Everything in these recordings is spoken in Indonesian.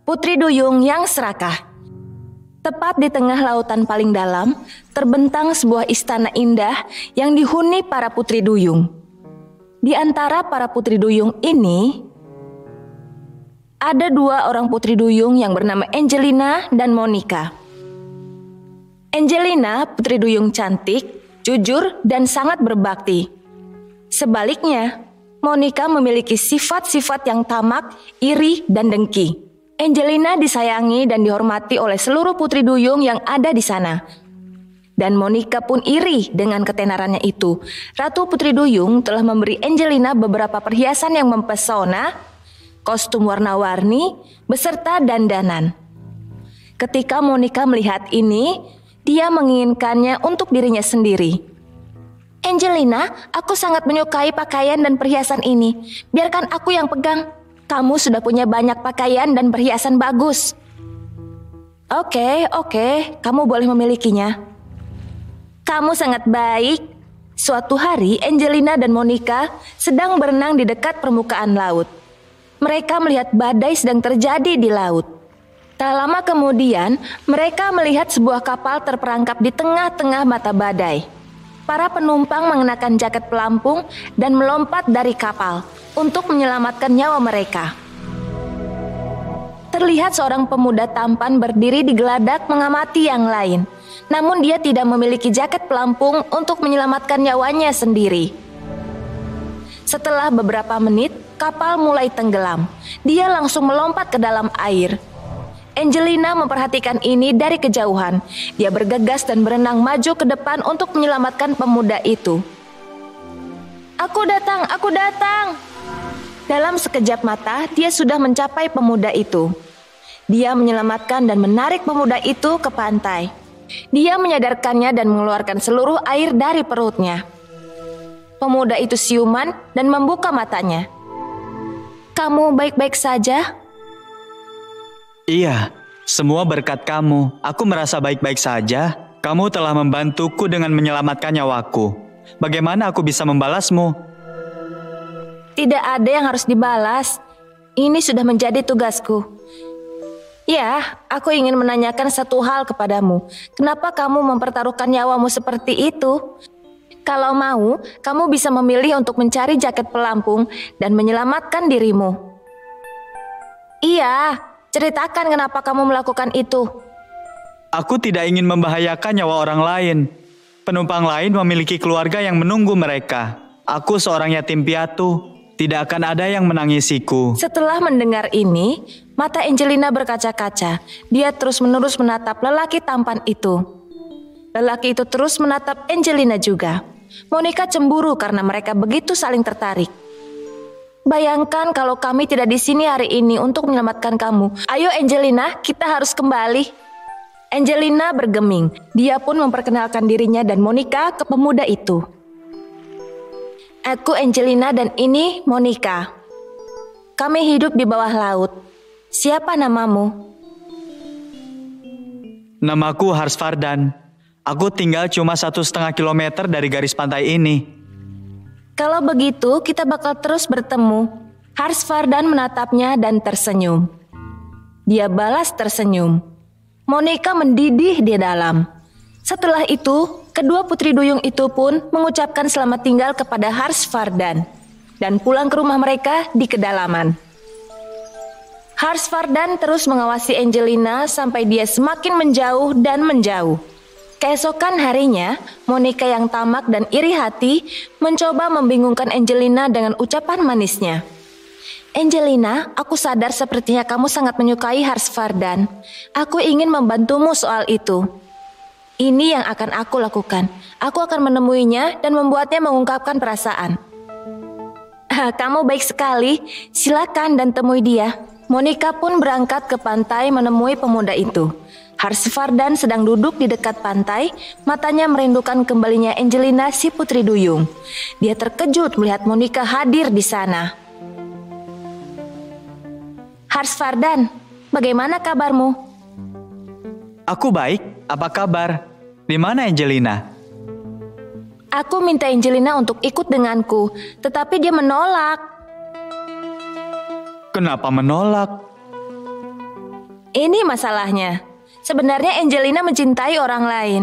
Putri Duyung yang serakah. Tepat di tengah lautan paling dalam, terbentang sebuah istana indah yang dihuni para putri duyung. Di antara para putri duyung ini, ada dua orang putri duyung yang bernama Angelina dan Monica. Angelina, putri duyung cantik, jujur, dan sangat berbakti. Sebaliknya, Monica memiliki sifat-sifat yang tamak, iri, dan dengki. Angelina disayangi dan dihormati oleh seluruh putri duyung yang ada di sana. Dan Monica pun iri dengan ketenarannya itu. Ratu Putri Duyung telah memberi Angelina beberapa perhiasan yang mempesona, kostum warna-warni, beserta dandanan. Ketika Monica melihat ini, dia menginginkannya untuk dirinya sendiri. Angelina, aku sangat menyukai pakaian dan perhiasan ini. Biarkan aku yang pegang. Kamu sudah punya banyak pakaian dan perhiasan bagus. Oke, kamu boleh memilikinya. Kamu sangat baik. Suatu hari, Angelina dan Monica sedang berenang di dekat permukaan laut. Mereka melihat badai sedang terjadi di laut. Tak lama kemudian, mereka melihat sebuah kapal terperangkap di tengah-tengah mata badai. Para penumpang mengenakan jaket pelampung dan melompat dari kapal untuk menyelamatkan nyawa mereka. Terlihat seorang pemuda tampan berdiri di geladak mengamati yang lain. Namun dia tidak memiliki jaket pelampung untuk menyelamatkan nyawanya sendiri. Setelah beberapa menit, kapal mulai tenggelam. Dia langsung melompat ke dalam air. Angelina memperhatikan ini dari kejauhan. Dia bergegas dan berenang maju ke depan untuk menyelamatkan pemuda itu. Aku datang. Dalam sekejap mata, dia sudah mencapai pemuda itu. Dia menyelamatkan dan menarik pemuda itu ke pantai. Dia menyadarkannya dan mengeluarkan seluruh air dari perutnya. Pemuda itu siuman dan membuka matanya. Kamu baik-baik saja? Iya, semua berkat kamu. Aku merasa baik-baik saja. Kamu telah membantuku dengan menyelamatkan nyawaku. Bagaimana aku bisa membalasmu? Tidak ada yang harus dibalas. Ini sudah menjadi tugasku. Ya, aku ingin menanyakan satu hal kepadamu. Kenapa kamu mempertaruhkan nyawamu seperti itu? Kalau mau, kamu bisa memilih untuk mencari jaket pelampung dan menyelamatkan dirimu. Iya, ceritakan kenapa kamu melakukan itu. Aku tidak ingin membahayakan nyawa orang lain. Penumpang lain memiliki keluarga yang menunggu mereka. Aku seorang yatim piatu. Tidak akan ada yang menangisiku. Setelah mendengar ini, mata Angelina berkaca-kaca. Dia terus-menerus menatap lelaki tampan itu. Lelaki itu terus menatap Angelina juga. Monica cemburu karena mereka begitu saling tertarik. Bayangkan kalau kami tidak di sini hari ini untuk menyelamatkan kamu. Ayo Angelina, kita harus kembali. Angelina bergeming. Dia pun memperkenalkan dirinya dan Monica ke pemuda itu. Aku Angelina dan ini Monica. Kami hidup di bawah laut. Siapa namamu? Namaku Harsvardan. Aku tinggal cuma 1,5 kilometer dari garis pantai ini. Kalau begitu, kita bakal terus bertemu. Harsvardan menatapnya dan tersenyum. Dia balas tersenyum. Monica mendidih di dalam. Setelah itu, kedua putri duyung itu pun mengucapkan selamat tinggal kepada Harsvardan dan pulang ke rumah mereka di kedalaman. Harsvardan terus mengawasi Angelina sampai dia semakin menjauh dan menjauh. Keesokan harinya, Monica yang tamak dan iri hati mencoba membingungkan Angelina dengan ucapan manisnya. Angelina, aku sadar sepertinya kamu sangat menyukai Harsvardan. Aku ingin membantumu soal itu. Ini yang akan aku lakukan. Aku akan menemuinya dan membuatnya mengungkapkan perasaan. Kamu baik sekali. Silakan dan temui dia. Monica pun berangkat ke pantai menemui pemuda itu. Harsvardan sedang duduk di dekat pantai, matanya merindukan kembalinya Angelina si putri duyung. Dia terkejut melihat Monica hadir di sana. Harsvardan, bagaimana kabarmu? Aku baik. Apa kabar? Di mana Angelina? Aku minta Angelina untuk ikut denganku, tetapi dia menolak. Kenapa menolak? Ini masalahnya. Sebenarnya Angelina mencintai orang lain.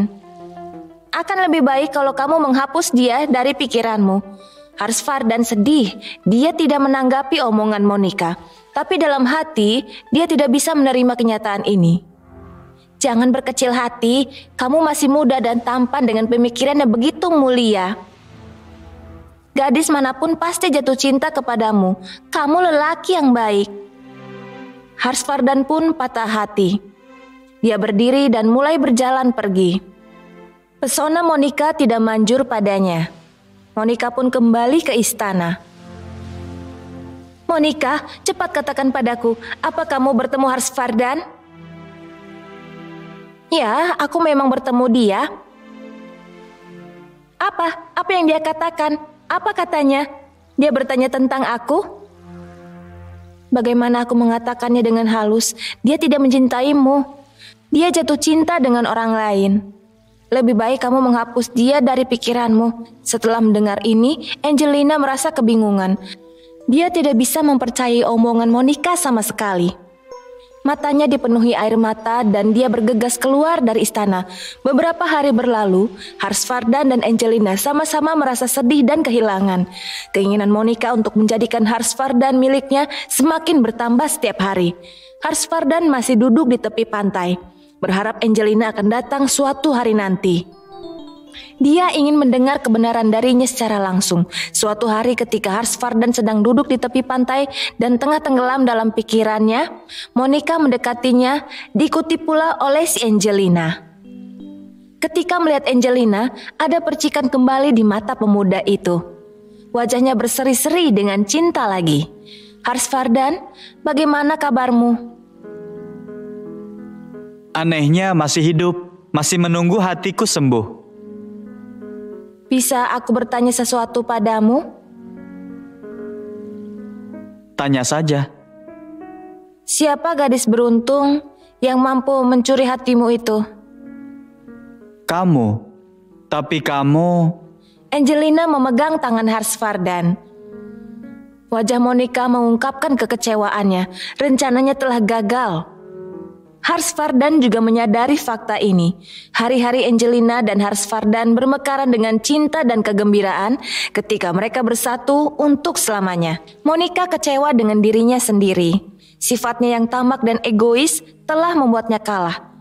Akan lebih baik kalau kamu menghapus dia dari pikiranmu. Harsvardan sedih. Dia tidak menanggapi omongan Monica. Tapi dalam hati, dia tidak bisa menerima kenyataan ini. Jangan berkecil hati, kamu masih muda dan tampan dengan pemikiran yang begitu mulia. Gadis manapun pasti jatuh cinta kepadamu. Kamu lelaki yang baik. Harsvardan pun patah hati. Dia berdiri dan mulai berjalan pergi. Pesona Monica tidak manjur padanya. Monica pun kembali ke istana. Monica, cepat katakan padaku, apa kamu bertemu Harsvardan? Ya, aku memang bertemu dia. Apa yang dia katakan? Apa katanya? Dia bertanya tentang aku? Bagaimana aku mengatakannya dengan halus? Dia tidak mencintaimu. Dia jatuh cinta dengan orang lain. Lebih baik kamu menghapus dia dari pikiranmu. Setelah mendengar ini, Angelina merasa kebingungan. Dia tidak bisa mempercayai omongan Monica sama sekali. Matanya dipenuhi air mata dan dia bergegas keluar dari istana. Beberapa hari berlalu, Harsvardan dan Angelina sama-sama merasa sedih dan kehilangan. Keinginan Monica untuk menjadikan Harsvardan miliknya semakin bertambah setiap hari. Harsvardan masih duduk di tepi pantai, berharap Angelina akan datang suatu hari nanti. Dia ingin mendengar kebenaran darinya secara langsung. Suatu hari ketika Harsvardan sedang duduk di tepi pantai dan tengah tenggelam dalam pikirannya, Monica mendekatinya, diikuti pula oleh si Angelina. Ketika melihat Angelina, ada percikan kembali di mata pemuda itu. Wajahnya berseri-seri dengan cinta lagi. Harsvardan, bagaimana kabarmu? Anehnya masih hidup, masih menunggu hatiku sembuh. Bisa aku bertanya sesuatu padamu? Tanya saja. Siapa gadis beruntung yang mampu mencuri hatimu itu? Kamu. Tapi kamu... Angelina memegang tangan Harsvardan. Wajah Monica mengungkapkan kekecewaannya. Rencananya telah gagal. Harsvardan juga menyadari fakta ini. Hari-hari Angelina dan Harsvardan bermekaran dengan cinta dan kegembiraan ketika mereka bersatu untuk selamanya. Monica kecewa dengan dirinya sendiri. Sifatnya yang tamak dan egois telah membuatnya kalah.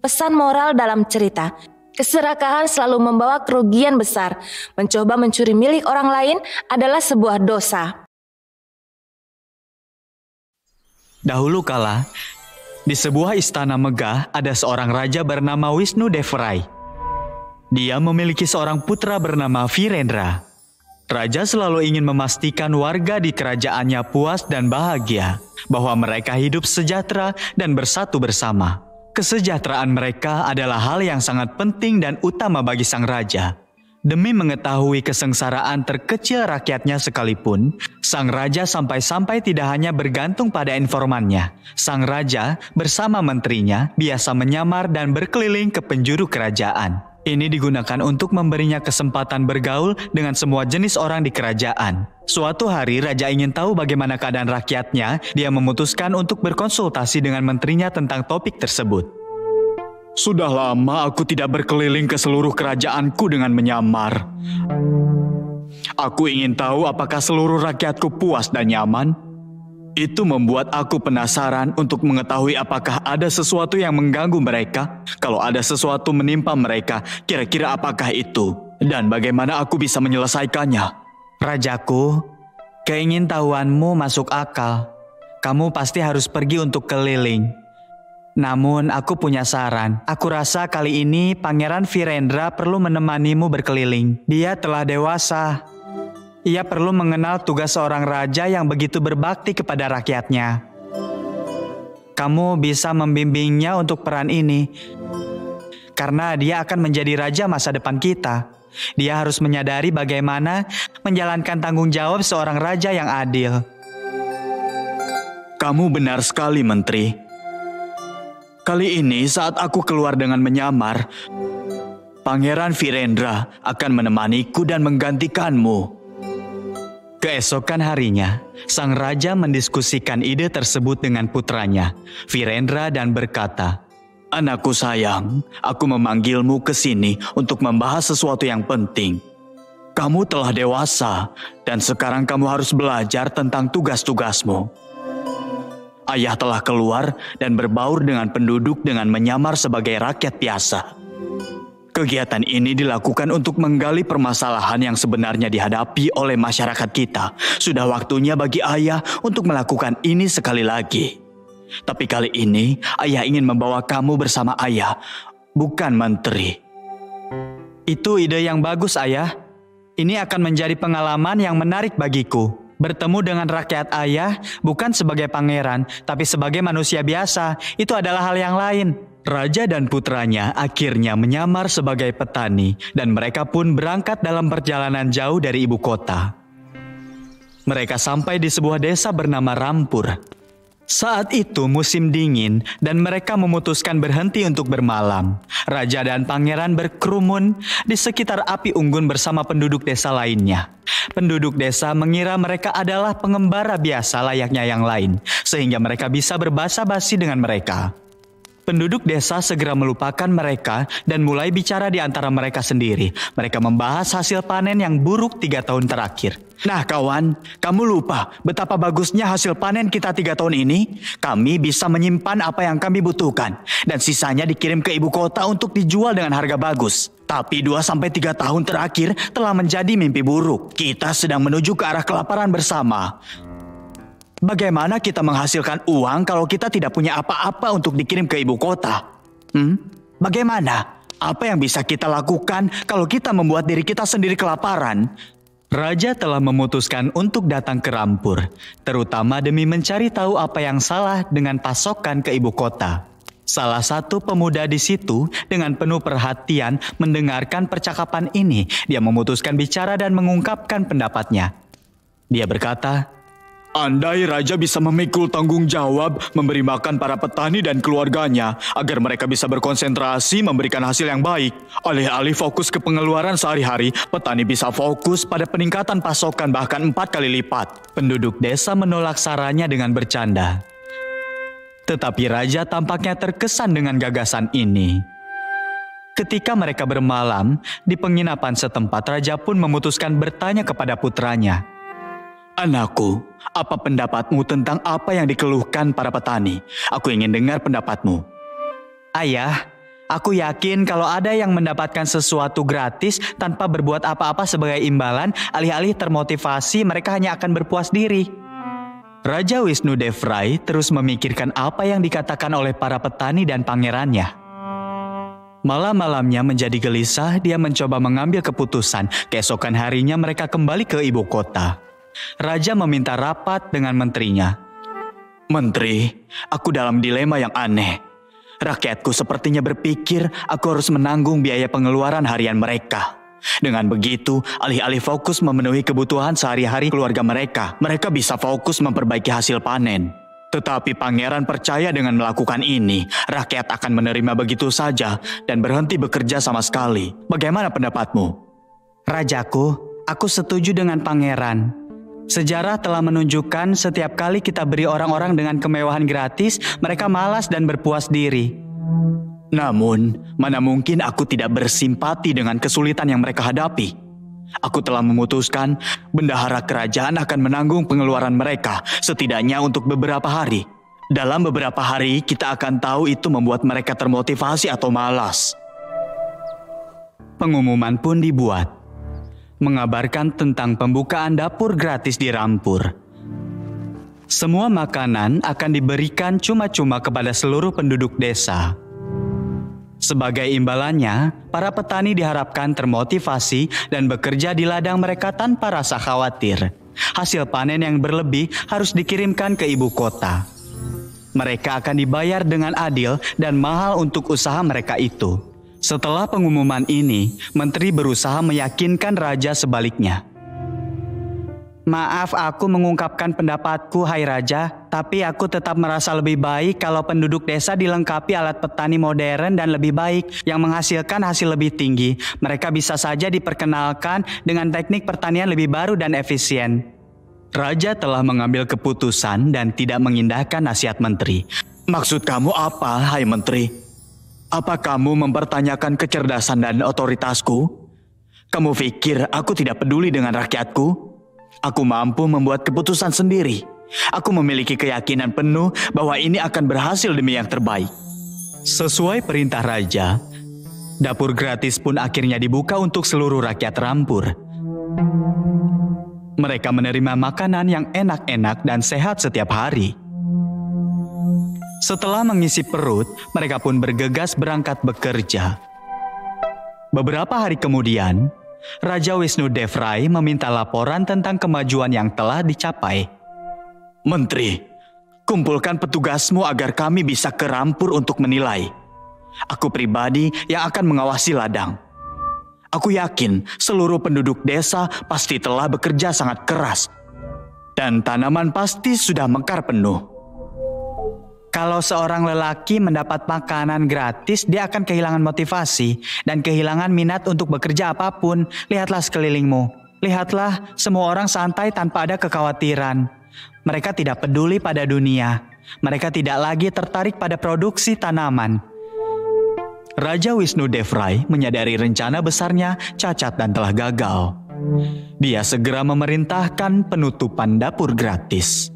Pesan moral dalam cerita, keserakahan selalu membawa kerugian besar. Mencoba mencuri milik orang lain adalah sebuah dosa. Dahulu kala, di sebuah istana megah ada seorang raja bernama Wisnudevarai. Dia memiliki seorang putra bernama Virendra. Raja selalu ingin memastikan warga di kerajaannya puas dan bahagia, bahwa mereka hidup sejahtera dan bersatu bersama. Kesejahteraan mereka adalah hal yang sangat penting dan utama bagi sang raja. Demi mengetahui kesengsaraan terkecil rakyatnya sekalipun, sang raja sampai-sampai tidak hanya bergantung pada informannya. Sang raja bersama menterinya biasa menyamar dan berkeliling ke penjuru kerajaan. Ini digunakan untuk memberinya kesempatan bergaul dengan semua jenis orang di kerajaan. Suatu hari raja ingin tahu bagaimana keadaan rakyatnya, dia memutuskan untuk berkonsultasi dengan menterinya tentang topik tersebut. Sudah lama aku tidak berkeliling ke seluruh kerajaanku dengan menyamar. Aku ingin tahu apakah seluruh rakyatku puas dan nyaman. Itu membuat aku penasaran untuk mengetahui apakah ada sesuatu yang mengganggu mereka. Kalau ada sesuatu menimpa mereka, kira-kira apakah itu? Dan bagaimana aku bisa menyelesaikannya? Rajaku, keingintahuanmu masuk akal. Kamu pasti harus pergi untuk keliling. Namun aku punya saran. Aku rasa kali ini Pangeran Virendra perlu menemanimu berkeliling. Dia telah dewasa. Ia perlu mengenal tugas seorang raja yang begitu berbakti kepada rakyatnya. Kamu bisa membimbingnya untuk peran ini. Karena dia akan menjadi raja masa depan kita. Dia harus menyadari bagaimana menjalankan tanggung jawab seorang raja yang adil. Kamu benar sekali, Menteri. Kali ini saat aku keluar dengan menyamar, Pangeran Virendra akan menemaniku dan menggantikanmu. Keesokan harinya, sang raja mendiskusikan ide tersebut dengan putranya, Virendra, dan berkata, "Anakku sayang, aku memanggilmu ke sini untuk membahas sesuatu yang penting. Kamu telah dewasa, dan sekarang kamu harus belajar tentang tugas-tugasmu. Ayah telah keluar dan berbaur dengan penduduk dengan menyamar sebagai rakyat biasa. Kegiatan ini dilakukan untuk menggali permasalahan yang sebenarnya dihadapi oleh masyarakat kita. Sudah waktunya bagi ayah untuk melakukan ini sekali lagi. Tapi kali ini, ayah ingin membawa kamu bersama ayah, bukan menteri." "Itu ide yang bagus, ayah. Ini akan menjadi pengalaman yang menarik bagiku. Bertemu dengan rakyat ayah bukan sebagai pangeran, tapi sebagai manusia biasa. Itu adalah hal yang lain." Raja dan putranya akhirnya menyamar sebagai petani, dan mereka pun berangkat dalam perjalanan jauh dari ibu kota. Mereka sampai di sebuah desa bernama Rampur. Saat itu musim dingin dan mereka memutuskan berhenti untuk bermalam. Raja dan pangeran berkerumun di sekitar api unggun bersama penduduk desa lainnya. Penduduk desa mengira mereka adalah pengembara biasa layaknya yang lain, sehingga mereka bisa berbasa-basi dengan mereka. Penduduk desa segera melupakan mereka dan mulai bicara di antara mereka sendiri. Mereka membahas hasil panen yang buruk 3 tahun terakhir. "Nah kawan, kamu lupa betapa bagusnya hasil panen kita 3 tahun ini? Kami bisa menyimpan apa yang kami butuhkan, dan sisanya dikirim ke ibu kota untuk dijual dengan harga bagus. Tapi 2-3 tahun terakhir telah menjadi mimpi buruk. Kita sedang menuju ke arah kelaparan bersama. Bagaimana kita menghasilkan uang kalau kita tidak punya apa-apa untuk dikirim ke ibu kota? Bagaimana? Apa yang bisa kita lakukan kalau kita membuat diri kita sendiri kelaparan?" Raja telah memutuskan untuk datang ke Rampur, terutama demi mencari tahu apa yang salah dengan pasokan ke ibu kota. Salah satu pemuda di situ dengan penuh perhatian mendengarkan percakapan ini. Dia memutuskan bicara dan mengungkapkan pendapatnya. Dia berkata, "Andai raja bisa memikul tanggung jawab memberi makan para petani dan keluarganya agar mereka bisa berkonsentrasi memberikan hasil yang baik. Alih-alih fokus ke pengeluaran sehari-hari, petani bisa fokus pada peningkatan pasokan bahkan 4 kali lipat." Penduduk desa menolak sarannya dengan bercanda. Tetapi raja tampaknya terkesan dengan gagasan ini. Ketika mereka bermalam di penginapan setempat, raja pun memutuskan bertanya kepada putranya, "Anakku, apa pendapatmu tentang apa yang dikeluhkan para petani? Aku ingin dengar pendapatmu." "Ayah, aku yakin kalau ada yang mendapatkan sesuatu gratis tanpa berbuat apa-apa sebagai imbalan, alih-alih termotivasi, mereka hanya akan berpuas diri." Raja Wisnudevrai terus memikirkan apa yang dikatakan oleh para petani dan pangerannya. Malam-malamnya menjadi gelisah, dia mencoba mengambil keputusan. Keesokan harinya mereka kembali ke ibu kota. Raja meminta rapat dengan menterinya. "Menteri, aku dalam dilema yang aneh. Rakyatku sepertinya berpikir aku harus menanggung biaya pengeluaran harian mereka. Dengan begitu, alih-alih fokus memenuhi kebutuhan sehari-hari keluarga mereka, mereka bisa fokus memperbaiki hasil panen. Tetapi pangeran percaya dengan melakukan ini, rakyat akan menerima begitu saja dan berhenti bekerja sama sekali. Bagaimana pendapatmu?" "Rajaku, aku setuju dengan pangeran. Sejarah telah menunjukkan setiap kali kita beri orang-orang dengan kemewahan gratis, mereka malas dan berpuas diri. Namun, mana mungkin aku tidak bersimpati dengan kesulitan yang mereka hadapi. Aku telah memutuskan bendahara kerajaan akan menanggung pengeluaran mereka, setidaknya untuk beberapa hari. Dalam beberapa hari, kita akan tahu itu membuat mereka termotivasi atau malas." Pengumuman pun dibuat, mengabarkan tentang pembukaan dapur gratis di Rampur. Semua makanan akan diberikan cuma-cuma kepada seluruh penduduk desa. Sebagai imbalannya, para petani diharapkan termotivasi dan bekerja di ladang mereka tanpa rasa khawatir. Hasil panen yang berlebih harus dikirimkan ke ibu kota. Mereka akan dibayar dengan adil dan mahal untuk usaha mereka itu. Setelah pengumuman ini, menteri berusaha meyakinkan raja sebaliknya. "Maaf aku mengungkapkan pendapatku, hai raja, tapi aku tetap merasa lebih baik kalau penduduk desa dilengkapi alat petani modern dan lebih baik yang menghasilkan hasil lebih tinggi. Mereka bisa saja diperkenalkan dengan teknik pertanian lebih baru dan efisien." Raja telah mengambil keputusan dan tidak mengindahkan nasihat menteri. Maksud kamu apa, hai menteri? Apa kamu mempertanyakan kecerdasan dan otoritasku? Kamu pikir aku tidak peduli dengan rakyatku? Aku mampu membuat keputusan sendiri. Aku memiliki keyakinan penuh bahwa ini akan berhasil demi yang terbaik. Sesuai perintah raja, dapur gratis pun akhirnya dibuka untuk seluruh rakyat Rampur. Mereka menerima makanan yang enak-enak dan sehat setiap hari. Setelah mengisi perut, mereka pun bergegas berangkat bekerja. Beberapa hari kemudian, Raja Wisnudevrai meminta laporan tentang kemajuan yang telah dicapai. Menteri, kumpulkan petugasmu agar kami bisa ke Rampur untuk menilai. Aku pribadi yang akan mengawasi ladang. Aku yakin seluruh penduduk desa pasti telah bekerja sangat keras. Dan tanaman pasti sudah mekar penuh. Kalau seorang lelaki mendapat makanan gratis, dia akan kehilangan motivasi dan kehilangan minat untuk bekerja apapun. Lihatlah sekelilingmu. Lihatlah, semua orang santai tanpa ada kekhawatiran. Mereka tidak peduli pada dunia. Mereka tidak lagi tertarik pada produksi tanaman. Raja Wisnudevrai menyadari rencana besarnya cacat dan telah gagal. Dia segera memerintahkan penutupan dapur gratis.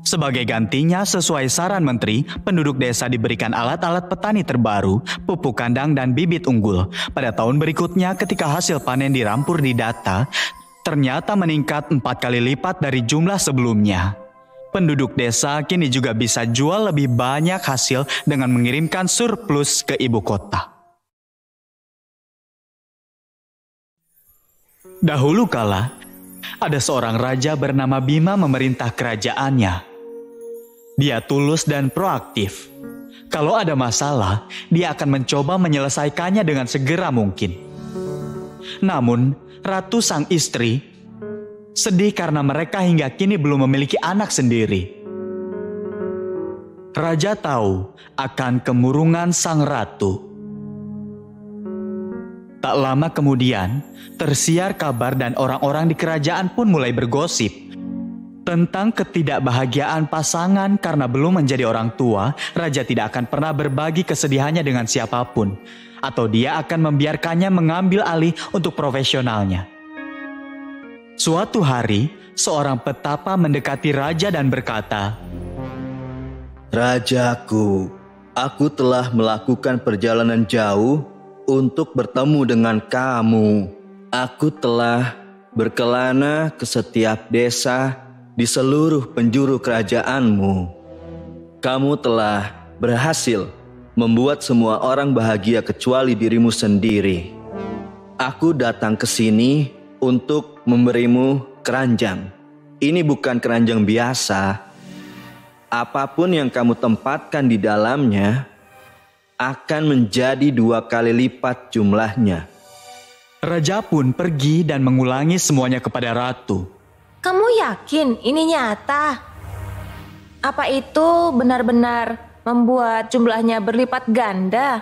Sebagai gantinya, sesuai saran menteri, penduduk desa diberikan alat-alat petani terbaru, pupuk kandang dan bibit unggul. Pada tahun berikutnya, ketika hasil panen di Rampur didata, ternyata meningkat 4 kali lipat dari jumlah sebelumnya. Penduduk desa kini juga bisa jual lebih banyak hasil dengan mengirimkan surplus ke ibu kota. Dahulu kala, ada seorang raja bernama Bima memerintah kerajaannya. Dia tulus dan proaktif. Kalau ada masalah, dia akan mencoba menyelesaikannya dengan segera mungkin. Namun, Ratu sang istri sedih karena mereka hingga kini belum memiliki anak sendiri. Raja tahu akan kemurungan sang ratu. Tak lama kemudian, tersiar kabar dan orang-orang di kerajaan pun mulai bergosip tentang ketidakbahagiaan pasangan karena belum menjadi orang tua. Raja tidak akan pernah berbagi kesedihannya dengan siapapun, atau dia akan membiarkannya mengambil alih untuk profesionalnya. Suatu hari, seorang petapa mendekati raja dan berkata, Rajaku, aku telah melakukan perjalanan jauh untuk bertemu dengan kamu. Aku telah berkelana ke setiap desa di seluruh penjuru kerajaanmu. Kamu telah berhasil membuat semua orang bahagia kecuali dirimu sendiri. Aku datang ke sini untuk memberimu keranjang. Ini bukan keranjang biasa. Apapun yang kamu tempatkan di dalamnya akan menjadi 2 kali lipat jumlahnya. Raja pun pergi dan mengulangi semuanya kepada ratu. Kamu yakin ini nyata? Apa itu benar-benar membuat jumlahnya berlipat ganda?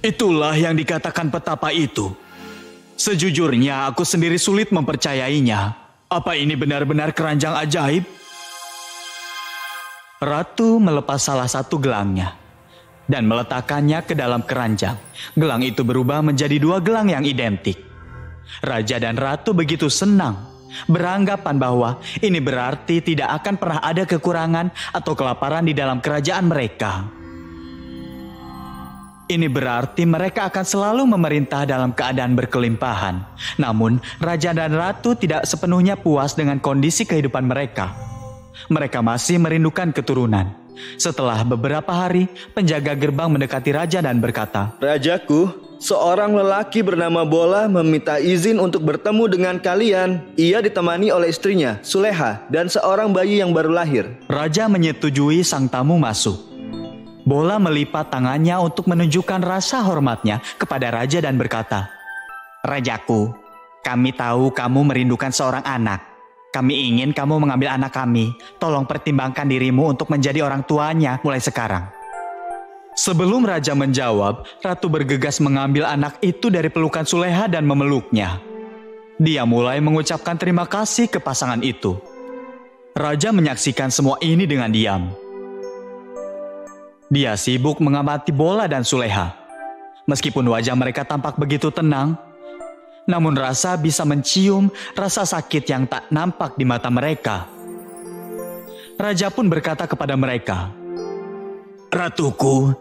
Itulah yang dikatakan petapa itu. Sejujurnya aku sendiri sulit mempercayainya. Apa ini benar-benar keranjang ajaib? Ratu melepas salah satu gelangnya dan meletakkannya ke dalam keranjang. Gelang itu berubah menjadi 2 gelang yang identik. Raja dan ratu begitu senang, beranggapan bahwa ini berarti tidak akan pernah ada kekurangan atau kelaparan di dalam kerajaan mereka. Ini berarti mereka akan selalu memerintah dalam keadaan berkelimpahan. Namun, raja dan ratu tidak sepenuhnya puas dengan kondisi kehidupan mereka. Mereka masih merindukan keturunan. Setelah beberapa hari, penjaga gerbang mendekati raja dan berkata, Rajaku, seorang lelaki bernama Bola meminta izin untuk bertemu dengan kalian. Ia ditemani oleh istrinya, Suleha, dan seorang bayi yang baru lahir. Raja menyetujui sang tamu masuk. Bola melipat tangannya untuk menunjukkan rasa hormatnya kepada raja dan berkata, Rajaku, kami tahu kamu merindukan seorang anak. Kami ingin kamu mengambil anak kami. Tolong pertimbangkan dirimu untuk menjadi orang tuanya mulai sekarang. Sebelum raja menjawab, ratu bergegas mengambil anak itu dari pelukan Suleha dan memeluknya. Dia mulai mengucapkan terima kasih ke pasangan itu. Raja menyaksikan semua ini dengan diam. Dia sibuk mengamati Bola dan Suleha. Meskipun wajah mereka tampak begitu tenang, namun Rasa bisa mencium rasa sakit yang tak nampak di mata mereka. Raja pun berkata kepada mereka, "Ratuku,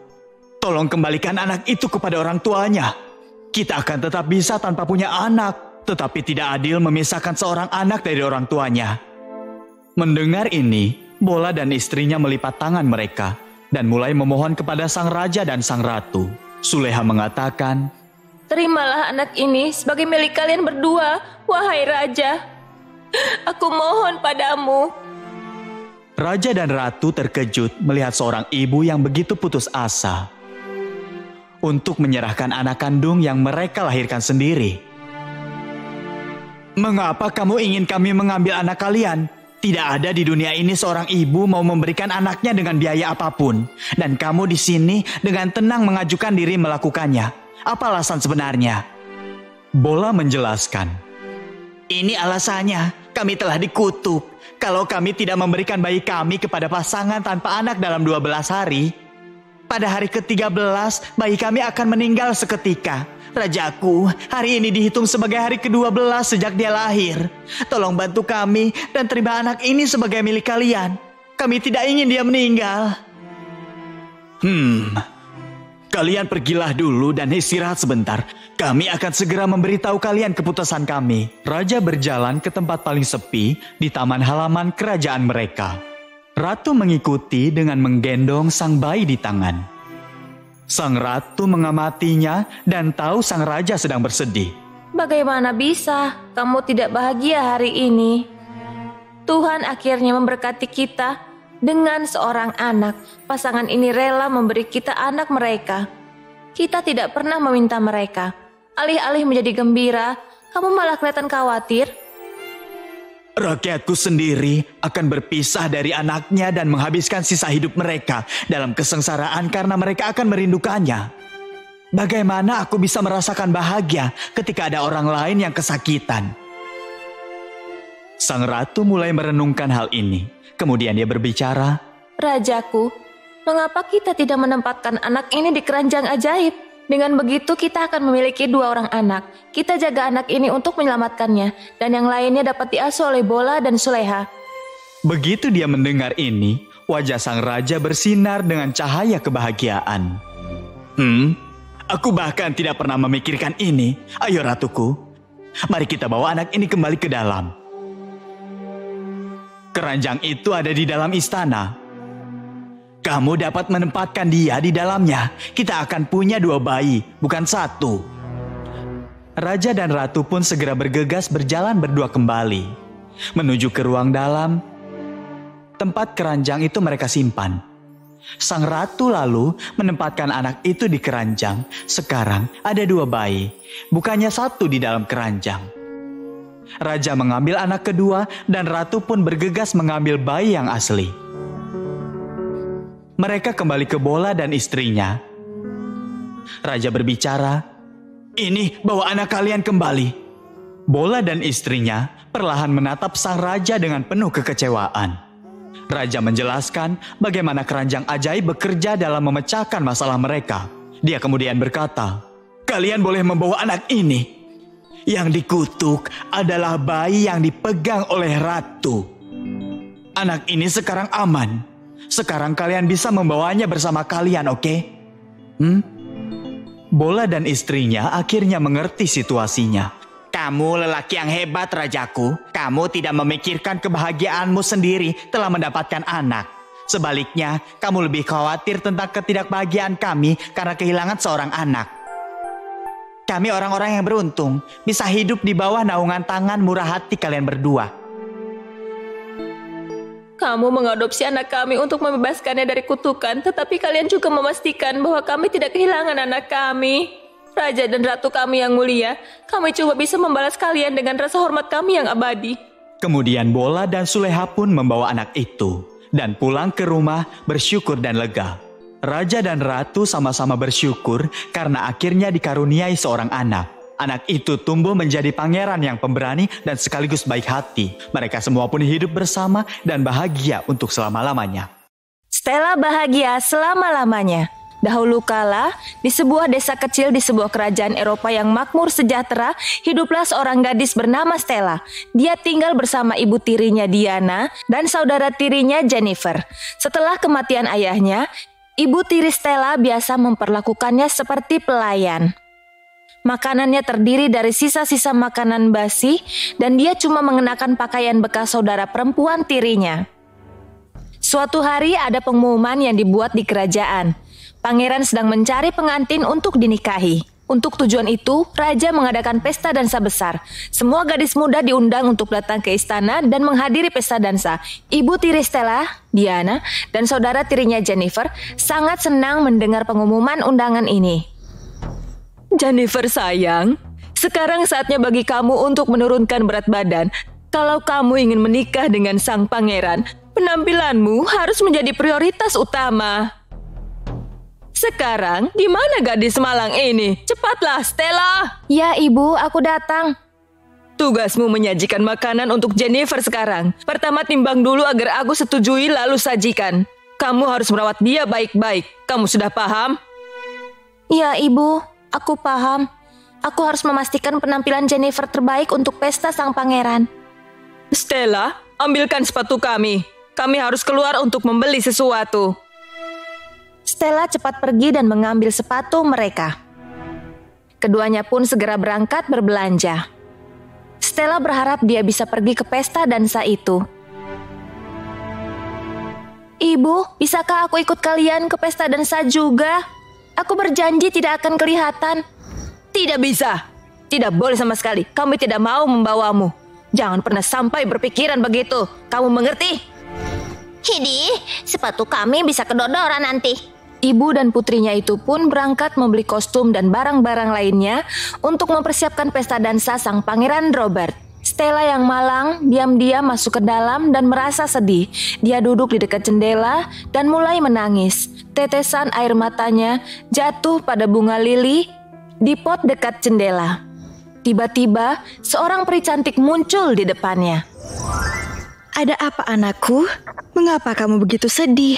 tolong kembalikan anak itu kepada orang tuanya. Kita akan tetap bisa tanpa punya anak, tetapi tidak adil memisahkan seorang anak dari orang tuanya." Mendengar ini, Bola dan istrinya melipat tangan mereka dan mulai memohon kepada sang raja dan sang ratu. Suleha mengatakan, Terimalah anak ini sebagai milik kalian berdua, wahai raja. Aku mohon padamu. Raja dan ratu terkejut melihat seorang ibu yang begitu putus asa untuk menyerahkan anak kandung yang mereka lahirkan sendiri. "Mengapa kamu ingin kami mengambil anak kalian? Tidak ada di dunia ini seorang ibu mau memberikan anaknya dengan biaya apapun. Dan kamu di sini dengan tenang mengajukan diri melakukannya. Apa alasan sebenarnya?" Bola menjelaskan, "Ini alasannya, kami telah dikutuk. Kalau kami tidak memberikan bayi kami kepada pasangan tanpa anak dalam 12 hari, pada hari ke-13 bayi kami akan meninggal seketika. Rajaku, hari ini dihitung sebagai hari ke-12 sejak dia lahir. Tolong bantu kami dan terima anak ini sebagai milik kalian. Kami tidak ingin dia meninggal." Kalian pergilah dulu dan istirahat sebentar. Kami akan segera memberitahu kalian keputusan kami. Raja berjalan ke tempat paling sepi di taman halaman kerajaan mereka. Ratu mengikuti dengan menggendong sang bayi di tangan. Sang ratu mengamatinya dan tahu sang raja sedang bersedih. Bagaimana bisa kamu tidak bahagia hari ini? Tuhan akhirnya memberkati kita dengan seorang anak. Pasangan ini rela memberi kita anak mereka. Kita tidak pernah meminta mereka. Alih-alih menjadi gembira, kamu malah kelihatan khawatir. Rakyatku sendiri akan berpisah dari anaknya dan menghabiskan sisa hidup mereka dalam kesengsaraan karena mereka akan merindukannya. Bagaimana aku bisa merasakan bahagia ketika ada orang lain yang kesakitan? Sang ratu mulai merenungkan hal ini. Kemudian dia berbicara, Rajaku, mengapa kita tidak menempatkan anak ini di keranjang ajaib? Dengan begitu kita akan memiliki 2 orang anak. Kita jaga anak ini untuk menyelamatkannya, dan yang lainnya dapat diasuh oleh Bola dan Suleha. Begitu dia mendengar ini, wajah sang raja bersinar dengan cahaya kebahagiaan. Aku bahkan tidak pernah memikirkan ini. Ayo ratuku, mari kita bawa anak ini kembali ke dalam. Keranjang itu ada di dalam istana. Kamu dapat menempatkan dia di dalamnya. Kita akan punya 2 bayi, bukan 1. Raja dan ratu pun segera bergegas berjalan berdua kembali, menuju ke ruang dalam. Tempat keranjang itu mereka simpan. Sang ratu lalu menempatkan anak itu di keranjang. Sekarang ada 2 bayi, bukannya 1 di dalam keranjang. Raja mengambil anak kedua dan ratu pun bergegas mengambil bayi yang asli. Mereka kembali ke Bola dan istrinya. Raja berbicara, "Ini, bawa anak kalian kembali." Bola dan istrinya perlahan menatap sang raja dengan penuh kekecewaan. Raja menjelaskan bagaimana keranjang ajaib bekerja dalam memecahkan masalah mereka. Dia kemudian berkata, "Kalian boleh membawa anak ini. Yang dikutuk adalah bayi yang dipegang oleh ratu. Anak ini sekarang aman. Sekarang kalian bisa membawanya bersama kalian, oke?" Bola dan istrinya akhirnya mengerti situasinya. "Kamu lelaki yang hebat, rajaku. Kamu tidak memikirkan kebahagiaanmu sendiri telah mendapatkan anak. Sebaliknya, kamu lebih khawatir tentang ketidakbahagiaan kami karena kehilangan seorang anak. Kami orang-orang yang beruntung, bisa hidup di bawah naungan tangan murah hati kalian berdua." Kamu mengadopsi anak kami untuk membebaskannya dari kutukan, tetapi kalian juga memastikan bahwa kami tidak kehilangan anak kami. Raja dan ratu kami yang mulia, kami coba bisa membalas kalian dengan rasa hormat kami yang abadi. Kemudian Bola dan Suleha pun membawa anak itu dan pulang ke rumah bersyukur dan lega. Raja dan ratu sama-sama bersyukur karena akhirnya dikaruniai seorang anak. Anak itu tumbuh menjadi pangeran yang pemberani dan sekaligus baik hati. Mereka semua pun hidup bersama dan bahagia untuk selama-lamanya. Stella bahagia selama-lamanya. Dahulu kala, di sebuah desa kecil di sebuah kerajaan Eropa yang makmur sejahtera, hiduplah seorang gadis bernama Stella. Dia tinggal bersama ibu tirinya Diana dan saudara tirinya Jennifer. Setelah kematian ayahnya, ibu tiri Stella biasa memperlakukannya seperti pelayan. Makanannya terdiri dari sisa-sisa makanan basi dan dia cuma mengenakan pakaian bekas saudara perempuan tirinya. Suatu hari ada pengumuman yang dibuat di kerajaan. Pangeran sedang mencari pengantin untuk dinikahi. Untuk tujuan itu, raja mengadakan pesta dansa besar. Semua gadis muda diundang untuk datang ke istana dan menghadiri pesta dansa. Ibu tiri Stella, Diana, dan saudara tirinya Jennifer sangat senang mendengar pengumuman undangan ini. Jennifer sayang, sekarang saatnya bagi kamu untuk menurunkan berat badan. Kalau kamu ingin menikah dengan sang pangeran, penampilanmu harus menjadi prioritas utama. Sekarang, di mana gadis malang ini? Cepatlah, Stella. Ya, Ibu, aku datang. Tugasmu menyajikan makanan untuk Jennifer sekarang. Pertama timbang dulu agar aku setujui lalu sajikan. Kamu harus merawat dia baik-baik. Kamu sudah paham? Ya, Ibu. Aku paham. Aku harus memastikan penampilan Jennifer terbaik untuk pesta sang pangeran. Stella, ambilkan sepatu kami. Kami harus keluar untuk membeli sesuatu. Stella cepat pergi dan mengambil sepatu mereka. Keduanya pun segera berangkat berbelanja. Stella berharap dia bisa pergi ke pesta dansa itu. Ibu, bisakah aku ikut kalian ke pesta dansa juga? Aku berjanji tidak akan kelihatan. Tidak bisa. Tidak boleh sama sekali. Kami tidak mau membawamu. Jangan pernah sampai berpikiran begitu. Kamu mengerti? Hidi, sepatu kami bisa kedodoran nanti. Ibu dan putrinya itu pun berangkat membeli kostum dan barang-barang lainnya untuk mempersiapkan pesta dansa sang pangeran Robert. Stella yang malang diam-diam masuk ke dalam dan merasa sedih. Dia duduk di dekat jendela dan mulai menangis. Tetesan air matanya jatuh pada bunga lili di pot dekat jendela. Tiba-tiba, seorang peri cantik muncul di depannya. Ada apa anakku? Mengapa kamu begitu sedih?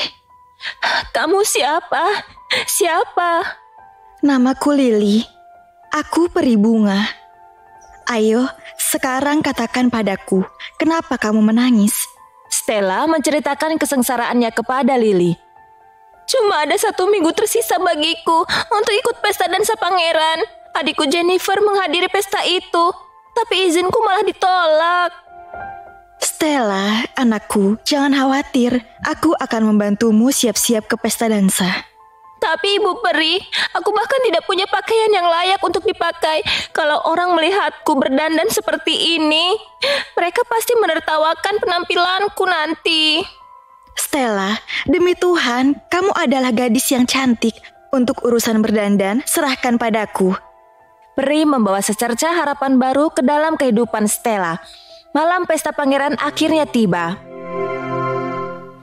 Kamu siapa? Siapa? Namaku Lily. Aku peri bunga. Ayo, sekarang katakan padaku, kenapa kamu menangis? Stella menceritakan kesengsaraannya kepada Lily. Cuma ada 1 minggu tersisa bagiku untuk ikut pesta dansa pangeran. Adikku Jennifer menghadiri pesta itu, tapi izinku malah ditolak. Stella, anakku, jangan khawatir. Aku akan membantumu siap-siap ke pesta dansa. Tapi Ibu Peri, aku bahkan tidak punya pakaian yang layak untuk dipakai. Kalau orang melihatku berdandan seperti ini, mereka pasti menertawakan penampilanku nanti. Stella, demi Tuhan, kamu adalah gadis yang cantik. Untuk urusan berdandan, serahkan padaku. Peri membawa secercah harapan baru ke dalam kehidupan Stella. Malam pesta pangeran akhirnya tiba.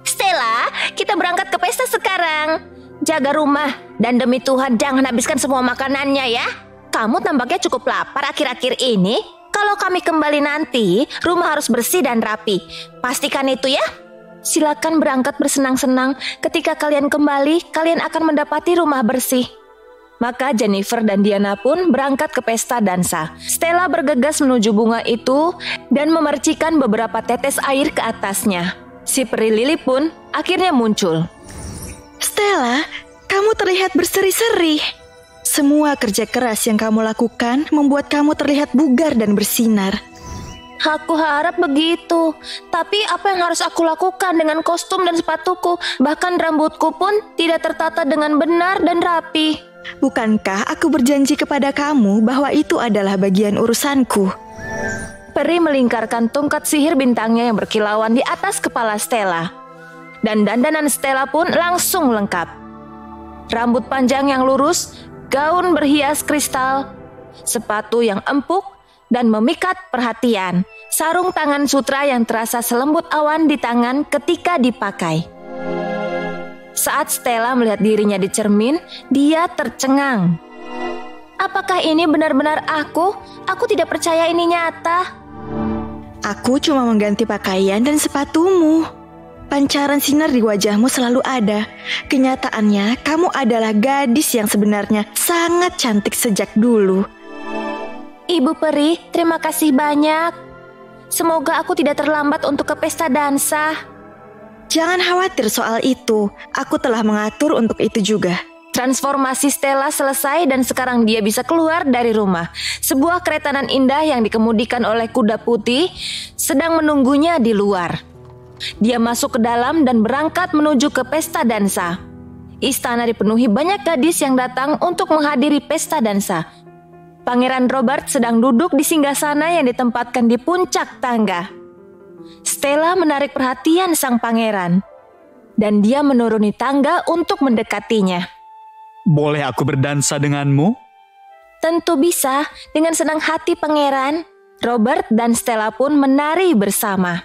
Stella, kita berangkat ke pesta sekarang. Jaga rumah dan demi Tuhan jangan habiskan semua makanannya ya. Kamu tampaknya cukup lapar akhir-akhir ini. Kalau kami kembali nanti, rumah harus bersih dan rapi. Pastikan itu ya. Silakan berangkat bersenang-senang. Ketika kalian kembali, kalian akan mendapati rumah bersih. Maka Jennifer dan Diana pun berangkat ke pesta dansa. Stella bergegas menuju bunga itu dan memercikan beberapa tetes air ke atasnya. Si peri Lily pun akhirnya muncul. Stella, kamu terlihat berseri-seri. Semua kerja keras yang kamu lakukan membuat kamu terlihat bugar dan bersinar. Aku harap begitu. Tapi apa yang harus aku lakukan dengan kostum dan sepatuku? Bahkan rambutku pun tidak tertata dengan benar dan rapi. Bukankah aku berjanji kepada kamu bahwa itu adalah bagian urusanku? Peri melingkarkan tongkat sihir bintangnya yang berkilauan di atas kepala Stella. Dan dandanan Stella pun langsung lengkap. Rambut panjang yang lurus, gaun berhias kristal, sepatu yang empuk dan memikat perhatian, sarung tangan sutra yang terasa selembut awan di tangan ketika dipakai. Saat Stella melihat dirinya di cermin, dia tercengang. Apakah ini benar-benar aku? Aku tidak percaya ini nyata. Aku cuma mengganti pakaian dan sepatumu. Pancaran sinar di wajahmu selalu ada. Kenyataannya, kamu adalah gadis yang sebenarnya sangat cantik sejak dulu. Ibu peri, terima kasih banyak. Semoga aku tidak terlambat untuk ke pesta dansa. Jangan khawatir soal itu. Aku telah mengatur untuk itu juga. Transformasi Stella selesai dan sekarang dia bisa keluar dari rumah. Sebuah keretanan indah yang dikemudikan oleh kuda putih sedang menunggunya di luar. Dia masuk ke dalam dan berangkat menuju ke pesta dansa. Istana dipenuhi banyak gadis yang datang untuk menghadiri pesta dansa. Pangeran Robert sedang duduk di singgasana yang ditempatkan di puncak tangga. Stella menarik perhatian sang pangeran dan dia menuruni tangga untuk mendekatinya. Boleh aku berdansa denganmu? Tentu bisa, dengan senang hati pangeran. Robert dan Stella pun menari bersama.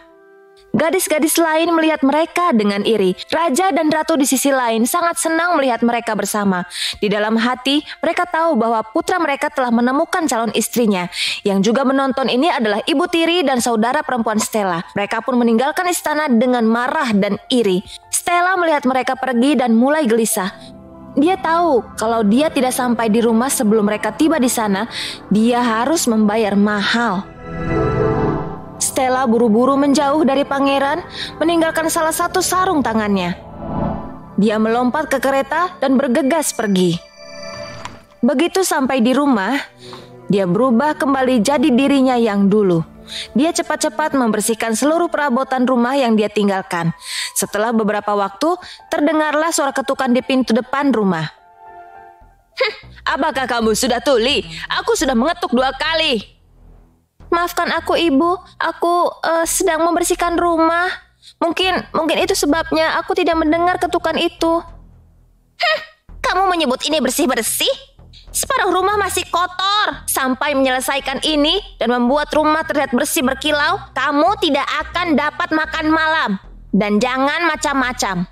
Gadis-gadis lain melihat mereka dengan iri. Raja dan ratu di sisi lain sangat senang melihat mereka bersama. Di dalam hati, mereka tahu bahwa putra mereka telah menemukan calon istrinya. Yang juga menonton ini adalah ibu tiri dan saudara perempuan Stella. Mereka pun meninggalkan istana dengan marah dan iri. Stella melihat mereka pergi dan mulai gelisah. Dia tahu kalau dia tidak sampai di rumah sebelum mereka tiba di sana, dia harus membayar mahal. Stella buru-buru menjauh dari pangeran, meninggalkan salah satu sarung tangannya. Dia melompat ke kereta dan bergegas pergi. Begitu sampai di rumah, dia berubah kembali jadi dirinya yang dulu. Dia cepat-cepat membersihkan seluruh perabotan rumah yang dia tinggalkan. Setelah beberapa waktu, terdengarlah suara ketukan di pintu depan rumah. Apakah kamu sudah tuli? Aku sudah mengetuk 2 kali. Maafkan aku ibu, aku sedang membersihkan rumah. Mungkin itu sebabnya aku tidak mendengar ketukan itu. Kamu menyebut ini bersih-bersih? Separuh rumah masih kotor. Sampai menyelesaikan ini dan membuat rumah terlihat bersih berkilau, kamu tidak akan dapat makan malam. Dan jangan macam-macam.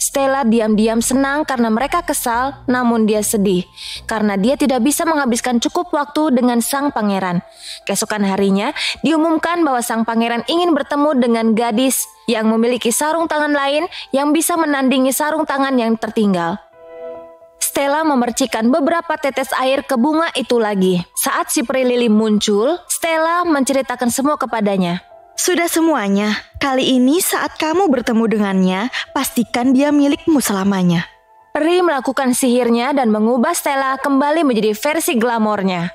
Stella diam-diam senang karena mereka kesal, namun dia sedih karena dia tidak bisa menghabiskan cukup waktu dengan sang pangeran. Keesokan harinya, diumumkan bahwa sang pangeran ingin bertemu dengan gadis yang memiliki sarung tangan lain yang bisa menandingi sarung tangan yang tertinggal. Stella memercikan beberapa tetes air ke bunga itu lagi. Saat si peri lili muncul, Stella menceritakan semua kepadanya. Sudah semuanya. Kali ini saat kamu bertemu dengannya, pastikan dia milikmu selamanya. Peri melakukan sihirnya dan mengubah Stella kembali menjadi versi glamornya.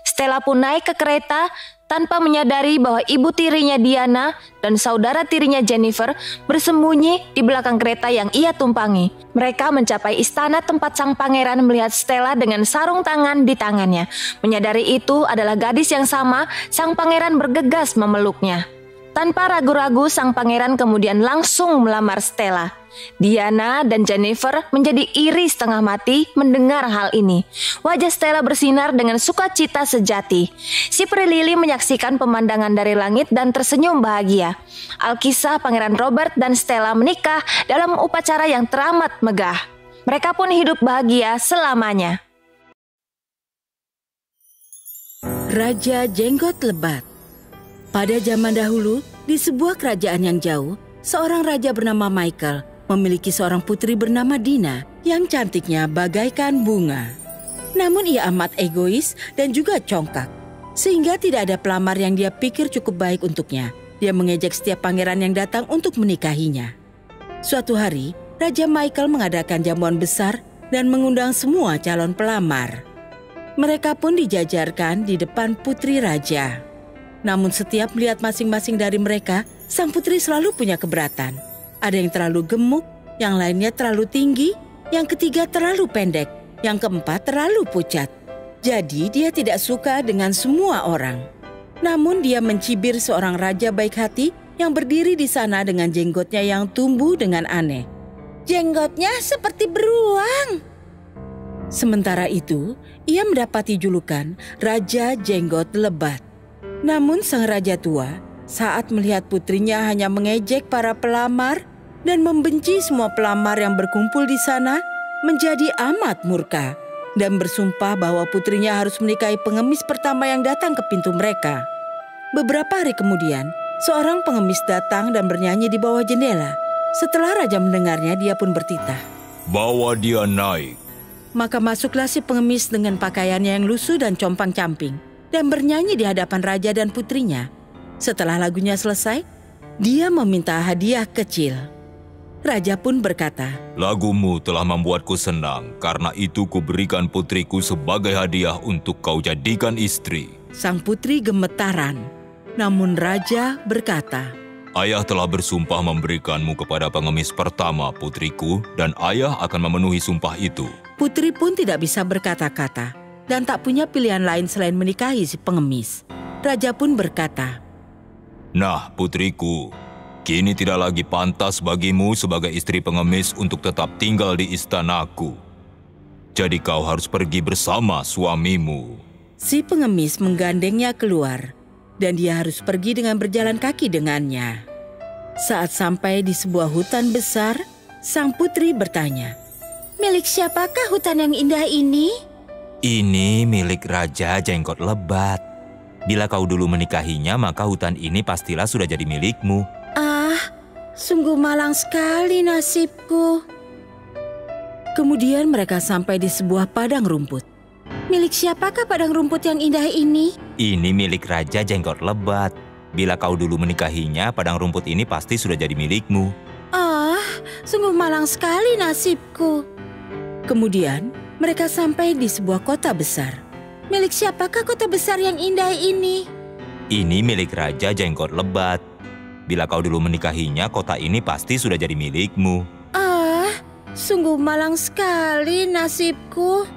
Stella pun naik ke kereta tanpa menyadari bahwa ibu tirinya Diana dan saudara tirinya Jennifer bersembunyi di belakang kereta yang ia tumpangi. Mereka mencapai istana tempat sang pangeran melihat Stella dengan sarung tangan di tangannya. Menyadari itu adalah gadis yang sama, sang pangeran bergegas memeluknya. Tanpa ragu-ragu, sang pangeran kemudian langsung melamar Stella. Diana dan Jennifer menjadi iri setengah mati mendengar hal ini. Wajah Stella bersinar dengan sukacita sejati. Si peri lili menyaksikan pemandangan dari langit dan tersenyum bahagia. Alkisah Pangeran Robert dan Stella menikah dalam upacara yang teramat megah. Mereka pun hidup bahagia selamanya. Raja Jenggot Lebat. Pada zaman dahulu, di sebuah kerajaan yang jauh, seorang raja bernama Michael memiliki seorang putri bernama Dina yang cantiknya bagaikan bunga. Namun ia amat egois dan juga congkak, sehingga tidak ada pelamar yang dia pikir cukup baik untuknya. Dia mengejek setiap pangeran yang datang untuk menikahinya. Suatu hari, Raja Michael mengadakan jamuan besar dan mengundang semua calon pelamar. Mereka pun dijajarkan di depan putri raja. Namun setiap melihat masing-masing dari mereka, sang putri selalu punya keberatan. Ada yang terlalu gemuk, yang lainnya terlalu tinggi, yang ketiga terlalu pendek, yang keempat terlalu pucat. Jadi dia tidak suka dengan semua orang. Namun dia mencibir seorang raja baik hati yang berdiri di sana dengan jenggotnya yang tumbuh dengan aneh. Jenggotnya seperti beruang. Sementara itu, ia mendapati julukan Raja Jenggot Lebat. Namun sang raja tua, saat melihat putrinya hanya mengejek para pelamar dan membenci semua pelamar yang berkumpul di sana, menjadi amat murka. dan bersumpah bahwa putrinya harus menikahi pengemis pertama yang datang ke pintu mereka. Beberapa hari kemudian, seorang pengemis datang dan bernyanyi di bawah jendela. Setelah raja mendengarnya, dia pun bertitah. Bawa dia naik. Maka masuklah si pengemis dengan pakaiannya yang lusuh dan compang-camping dan bernyanyi di hadapan raja dan putrinya. Setelah lagunya selesai, dia meminta hadiah kecil. Raja pun berkata, Lagumu telah membuatku senang, karena itu kuberikan putriku sebagai hadiah untuk kau jadikan istri. Sang putri gemetaran. Namun raja berkata, Ayah telah bersumpah memberikanmu kepada pengemis pertama, putriku, dan ayah akan memenuhi sumpah itu. Putri pun tidak bisa berkata-kata dan tak punya pilihan lain selain menikahi si pengemis. Raja pun berkata, Nah, putriku, kini tidak lagi pantas bagimu sebagai istri pengemis untuk tetap tinggal di istanaku. Jadi kau harus pergi bersama suamimu. Si pengemis menggandengnya keluar dan dia harus pergi dengan berjalan kaki dengannya. Saat sampai di sebuah hutan besar, sang putri bertanya, Milik siapakah hutan yang indah ini? Ini milik Raja Jenggot Lebat. Bila kau dulu menikahinya, maka hutan ini pastilah sudah jadi milikmu. Ah, sungguh malang sekali nasibku. Kemudian mereka sampai di sebuah padang rumput. Milik siapakah padang rumput yang indah ini? Ini milik Raja Jenggot Lebat. Bila kau dulu menikahinya, padang rumput ini pasti sudah jadi milikmu. Ah, sungguh malang sekali nasibku. Kemudian mereka sampai di sebuah kota besar. Milik siapakah kota besar yang indah ini? Ini milik Raja Jenggot Lebat. Bila kau dulu menikahinya, kota ini pasti sudah jadi milikmu. Ah, sungguh malang sekali nasibku.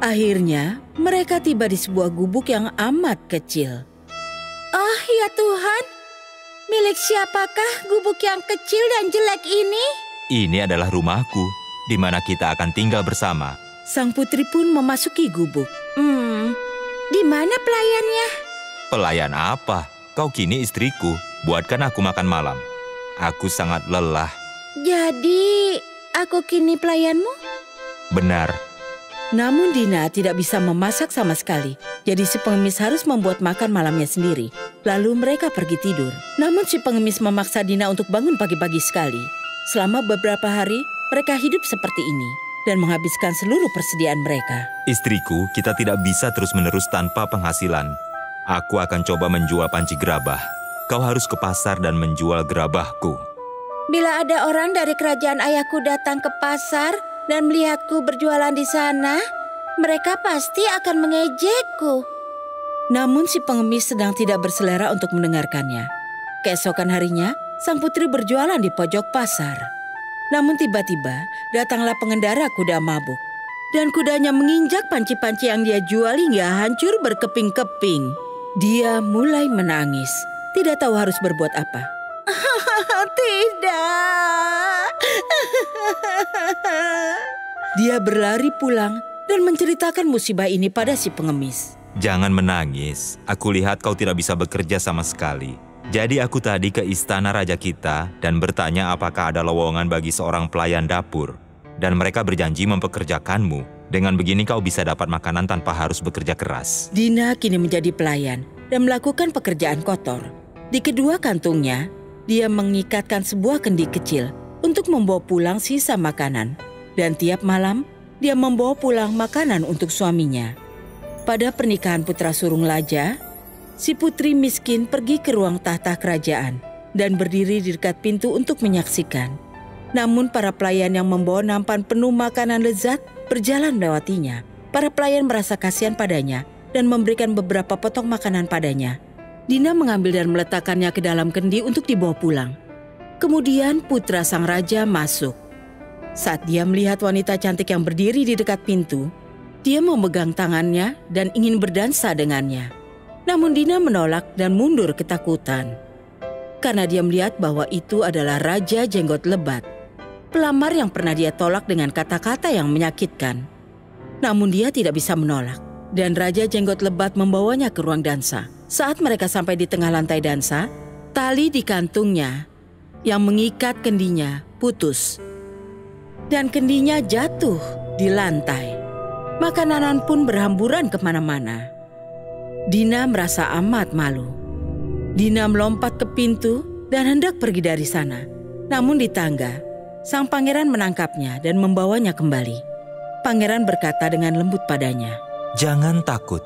Akhirnya mereka tiba di sebuah gubuk yang amat kecil. Ah, ya Tuhan, milik siapakah gubuk yang kecil dan jelek ini? Ini adalah rumahku, di mana kita akan tinggal bersama. Sang putri pun memasuki gubuk. Di mana pelayannya? Pelayan apa? Kau kini istriku, buatkan aku makan malam. Aku sangat lelah. Jadi, aku kini pelayanmu? Benar. Namun Dina tidak bisa memasak sama sekali. Jadi si pengemis harus membuat makan malamnya sendiri. Lalu mereka pergi tidur. Namun si pengemis memaksa Dina untuk bangun pagi-pagi sekali. Selama beberapa hari, mereka hidup seperti ini dan menghabiskan seluruh persediaan mereka. Istriku, kita tidak bisa terus-menerus tanpa penghasilan. Aku akan coba menjual panci gerabah. Kau harus ke pasar dan menjual gerabahku. Bila ada orang dari kerajaan ayahku datang ke pasar dan melihatku berjualan di sana, mereka pasti akan mengejekku. Namun si pengemis sedang tidak berselera untuk mendengarkannya. Keesokan harinya, sang putri berjualan di pojok pasar. Namun tiba-tiba datanglah pengendara kuda mabuk. Dan kudanya menginjak panci-panci yang dia jual hingga hancur berkeping-keping. Dia mulai menangis, tidak tahu harus berbuat apa. Tidak. Dia berlari pulang dan menceritakan musibah ini pada si pengemis. Jangan menangis, aku lihat kau tidak bisa bekerja sama sekali. Jadi aku tadi ke istana raja kita dan bertanya apakah ada lowongan bagi seorang pelayan dapur. Dan mereka berjanji mempekerjakanmu. Dengan begini kau bisa dapat makanan tanpa harus bekerja keras. Dina kini menjadi pelayan dan melakukan pekerjaan kotor. Di kedua kantungnya, dia mengikatkan sebuah kendi kecil untuk membawa pulang sisa makanan. Dan tiap malam, dia membawa pulang makanan untuk suaminya. Pada pernikahan putra sulung Raja, si putri miskin pergi ke ruang tahta kerajaan dan berdiri di dekat pintu untuk menyaksikan. Namun para pelayan yang membawa nampan penuh makanan lezat berjalan melewatinya. Para pelayan merasa kasihan padanya dan memberikan beberapa potong makanan padanya. Dina mengambil dan meletakkannya ke dalam kendi untuk dibawa pulang. Kemudian putra sang raja masuk. Saat dia melihat wanita cantik yang berdiri di dekat pintu, dia memegang tangannya dan ingin berdansa dengannya. Namun Dina menolak dan mundur ketakutan. Karena dia melihat bahwa itu adalah Raja Jenggot Lebat, pelamar yang pernah dia tolak dengan kata-kata yang menyakitkan. Namun dia tidak bisa menolak, dan Raja Jenggot Lebat membawanya ke ruang dansa. Saat mereka sampai di tengah lantai dansa, tali di kantungnya yang mengikat kendinya putus. Dan kendinya jatuh di lantai. Makanan pun berhamburan kemana-mana. Dina merasa amat malu. Dina melompat ke pintu dan hendak pergi dari sana. Namun di tangga, sang pangeran menangkapnya dan membawanya kembali. Pangeran berkata dengan lembut padanya, "Jangan takut.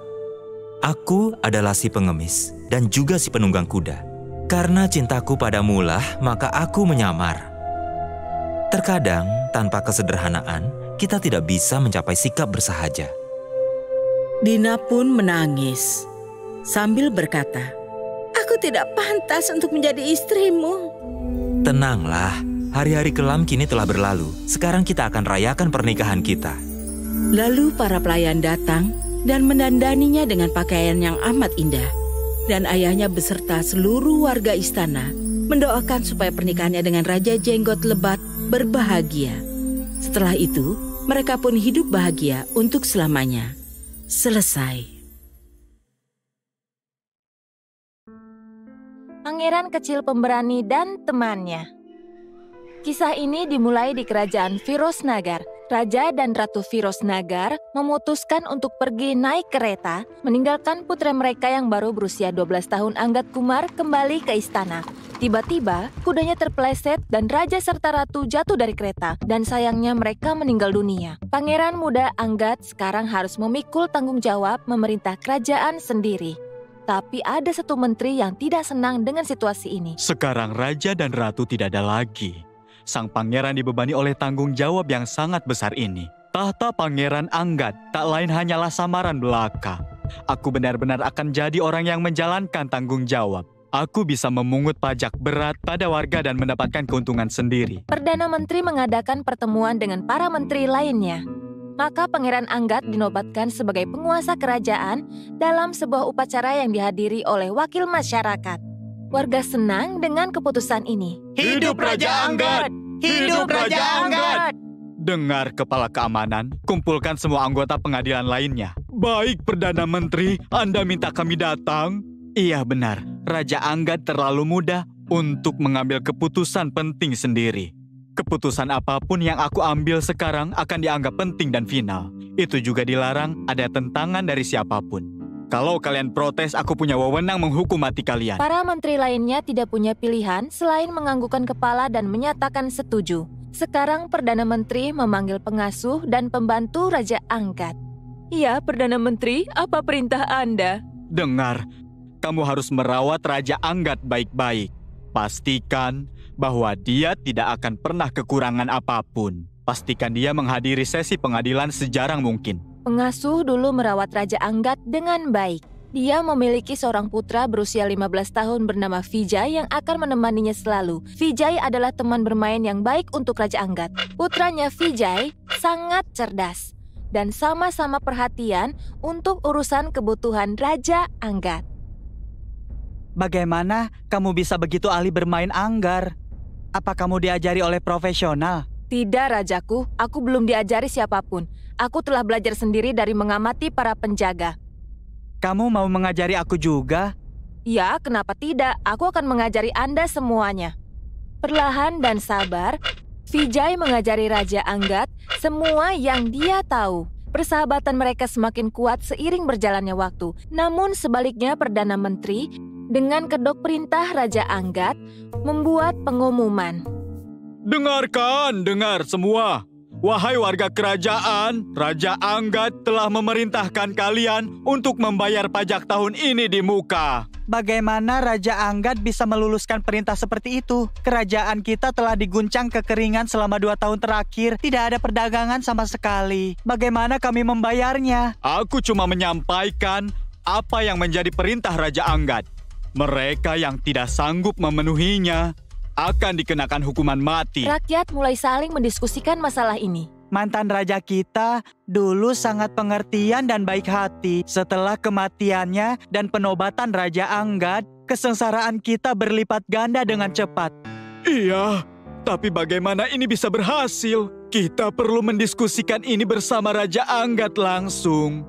Aku adalah si pengemis dan juga si penunggang kuda. Karena cintaku padamulah, maka aku menyamar." Terkadang, tanpa kesederhanaan, kita tidak bisa mencapai sikap bersahaja. Dina pun menangis sambil berkata, "Aku tidak pantas untuk menjadi istrimu." Tenanglah, hari-hari kelam kini telah berlalu. Sekarang kita akan rayakan pernikahan kita. Lalu para pelayan datang dan mendandaninya dengan pakaian yang amat indah. Dan ayahnya beserta seluruh warga istana mendoakan supaya pernikahannya dengan Raja Jenggot Lebat berbahagia. Setelah itu, mereka pun hidup bahagia untuk selamanya. Selesai. Pangeran Kecil Pemberani dan Temannya. Kisah ini dimulai di kerajaan Virosnagar. Raja dan Ratu Virosnagar memutuskan untuk pergi naik kereta, meninggalkan putra mereka yang baru berusia 12 tahun Anggat Kumar kembali ke istana. Tiba-tiba, kudanya terpeleset dan raja serta ratu jatuh dari kereta, dan sayangnya mereka meninggal dunia. Pangeran muda Anggat sekarang harus memikul tanggung jawab memerintah kerajaan sendiri. Tapi ada satu menteri yang tidak senang dengan situasi ini. Sekarang raja dan ratu tidak ada lagi. Sang pangeran dibebani oleh tanggung jawab yang sangat besar ini. Tahta Pangeran Anggat tak lain hanyalah samaran belaka. Aku benar-benar akan jadi orang yang menjalankan tanggung jawab. Aku bisa memungut pajak berat pada warga dan mendapatkan keuntungan sendiri. Perdana Menteri mengadakan pertemuan dengan para menteri lainnya. Maka Pangeran Anggat dinobatkan sebagai penguasa kerajaan dalam sebuah upacara yang dihadiri oleh wakil masyarakat. Warga senang dengan keputusan ini. Hidup Raja Anggat! Hidup Raja Anggat! Dengar Kepala Keamanan, kumpulkan semua anggota pengadilan lainnya. Baik Perdana Menteri, Anda minta kami datang? Iya benar, Raja Anggat terlalu muda untuk mengambil keputusan penting sendiri. Keputusan apapun yang aku ambil sekarang akan dianggap penting dan final. Itu juga dilarang ada tentangan dari siapapun. Kalau kalian protes, aku punya wewenang menghukum mati kalian. Para menteri lainnya tidak punya pilihan selain menganggukkan kepala dan menyatakan setuju. Sekarang Perdana Menteri memanggil pengasuh dan pembantu Raja Anggat. Ya, Perdana Menteri, apa perintah Anda? Dengar, kamu harus merawat Raja Anggat baik-baik. Pastikan bahwa dia tidak akan pernah kekurangan apapun. Pastikan dia menghadiri sesi pengadilan sejarang mungkin. Pengasuh dulu merawat Raja Anggat dengan baik. Dia memiliki seorang putra berusia 15 tahun bernama Vijay yang akan menemaninya selalu. Vijay adalah teman bermain yang baik untuk Raja Anggat. Putranya Vijay sangat cerdas dan sama-sama perhatian untuk urusan kebutuhan Raja Anggat. Bagaimana kamu bisa begitu ahli bermain anggar? Apa kamu diajari oleh profesional? Tidak, Rajaku. Aku belum diajari siapapun. Aku telah belajar sendiri dari mengamati para penjaga. Kamu mau mengajari aku juga? Ya, kenapa tidak? Aku akan mengajari Anda semuanya. Perlahan dan sabar, Vijay mengajari Raja Anggat semua yang dia tahu. Persahabatan mereka semakin kuat seiring berjalannya waktu. Namun sebaliknya Perdana Menteri dengan kedok perintah Raja Anggat membuat pengumuman. Dengar semua. Wahai warga kerajaan, Raja Anggat telah memerintahkan kalian untuk membayar pajak tahun ini di muka. Bagaimana Raja Anggat bisa meluluskan perintah seperti itu? Kerajaan kita telah diguncang kekeringan selama 2 tahun terakhir. Tidak ada perdagangan sama sekali. Bagaimana kami membayarnya? Aku cuma menyampaikan apa yang menjadi perintah Raja Anggat. Mereka yang tidak sanggup memenuhinya akan dikenakan hukuman mati. Rakyat mulai saling mendiskusikan masalah ini. Mantan raja kita dulu sangat pengertian dan baik hati. Setelah kematiannya dan penobatan Raja Anggat, kesengsaraan kita berlipat ganda dengan cepat. Iya, tapi bagaimana ini bisa berhasil? Kita perlu mendiskusikan ini bersama Raja Anggat langsung.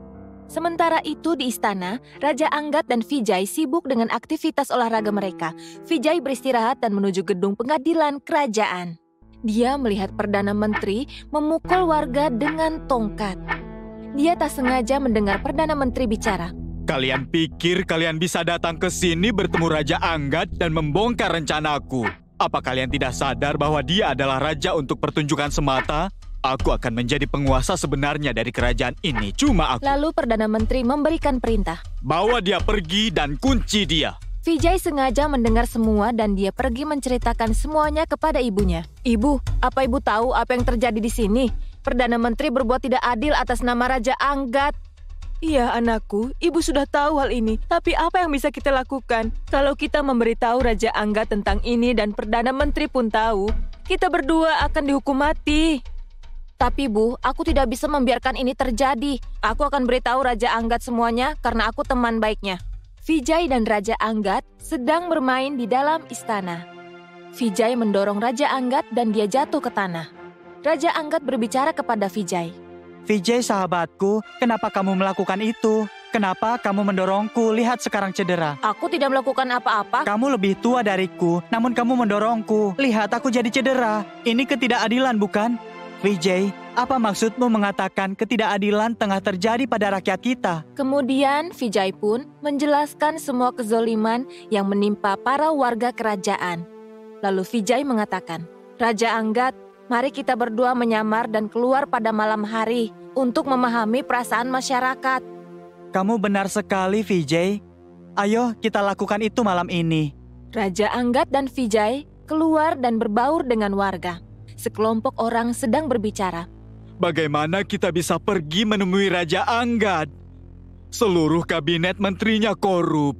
Sementara itu di istana, Raja Anggat dan Vijay sibuk dengan aktivitas olahraga mereka. Vijay beristirahat dan menuju gedung pengadilan kerajaan. Dia melihat Perdana Menteri memukul warga dengan tongkat. dia tak sengaja mendengar Perdana Menteri bicara. Kalian pikir kalian bisa datang ke sini bertemu Raja Anggat dan membongkar rencanaku? Apa kalian tidak sadar bahwa dia adalah raja untuk pertunjukan semata? Aku akan menjadi penguasa sebenarnya dari kerajaan ini, cuma aku. Lalu Perdana Menteri memberikan perintah. Bawa dia pergi dan kunci dia. Vijay sengaja mendengar semua dan dia pergi menceritakan semuanya kepada ibunya. Ibu, apa ibu tahu apa yang terjadi di sini? Perdana Menteri berbuat tidak adil atas nama Raja Anggat. Iya anakku, ibu sudah tahu hal ini. Tapi apa yang bisa kita lakukan? Kalau kita memberitahu Raja Anggat tentang ini dan Perdana Menteri pun tahu, kita berdua akan dihukum mati. Tapi Bu, aku tidak bisa membiarkan ini terjadi. Aku akan beritahu Raja Anggat semuanya karena aku teman baiknya. Vijay dan Raja Anggat sedang bermain di dalam istana. Vijay mendorong Raja Anggat dan dia jatuh ke tanah. Raja Anggat berbicara kepada Vijay. Vijay sahabatku, kenapa kamu melakukan itu? Kenapa kamu mendorongku? Lihat sekarang cedera. Aku tidak melakukan apa-apa. Kamu lebih tua dariku, namun kamu mendorongku. Lihat aku jadi cedera. Ini ketidakadilan bukan? Vijay, apa maksudmu mengatakan ketidakadilan tengah terjadi pada rakyat kita? Kemudian Vijay pun menjelaskan semua kezoliman yang menimpa para warga kerajaan. Lalu Vijay mengatakan, Raja Anggat, mari kita berdua menyamar dan keluar pada malam hari untuk memahami perasaan masyarakat. Kamu benar sekali, Vijay. Ayo kita lakukan itu malam ini. Raja Anggat dan Vijay keluar dan berbaur dengan warga. Sekelompok orang sedang berbicara. Bagaimana kita bisa pergi menemui Raja Anggat? Seluruh kabinet menterinya korup.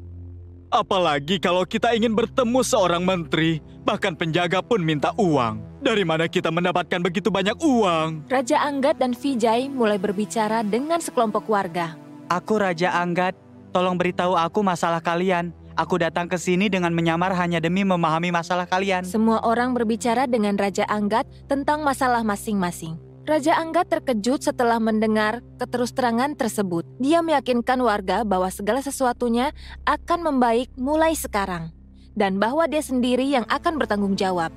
Apalagi kalau kita ingin bertemu seorang menteri, bahkan penjaga pun minta uang. Dari mana kita mendapatkan begitu banyak uang? Raja Anggat dan Vijay mulai berbicara dengan sekelompok warga. Aku Raja Anggat, tolong beritahu aku masalah kalian. Aku datang ke sini dengan menyamar hanya demi memahami masalah kalian. Semua orang berbicara dengan Raja Anggat tentang masalah masing-masing. Raja Anggat terkejut setelah mendengar keterus-terangan tersebut. Dia meyakinkan warga bahwa segala sesuatunya akan membaik mulai sekarang. Dan bahwa dia sendiri yang akan bertanggung jawab.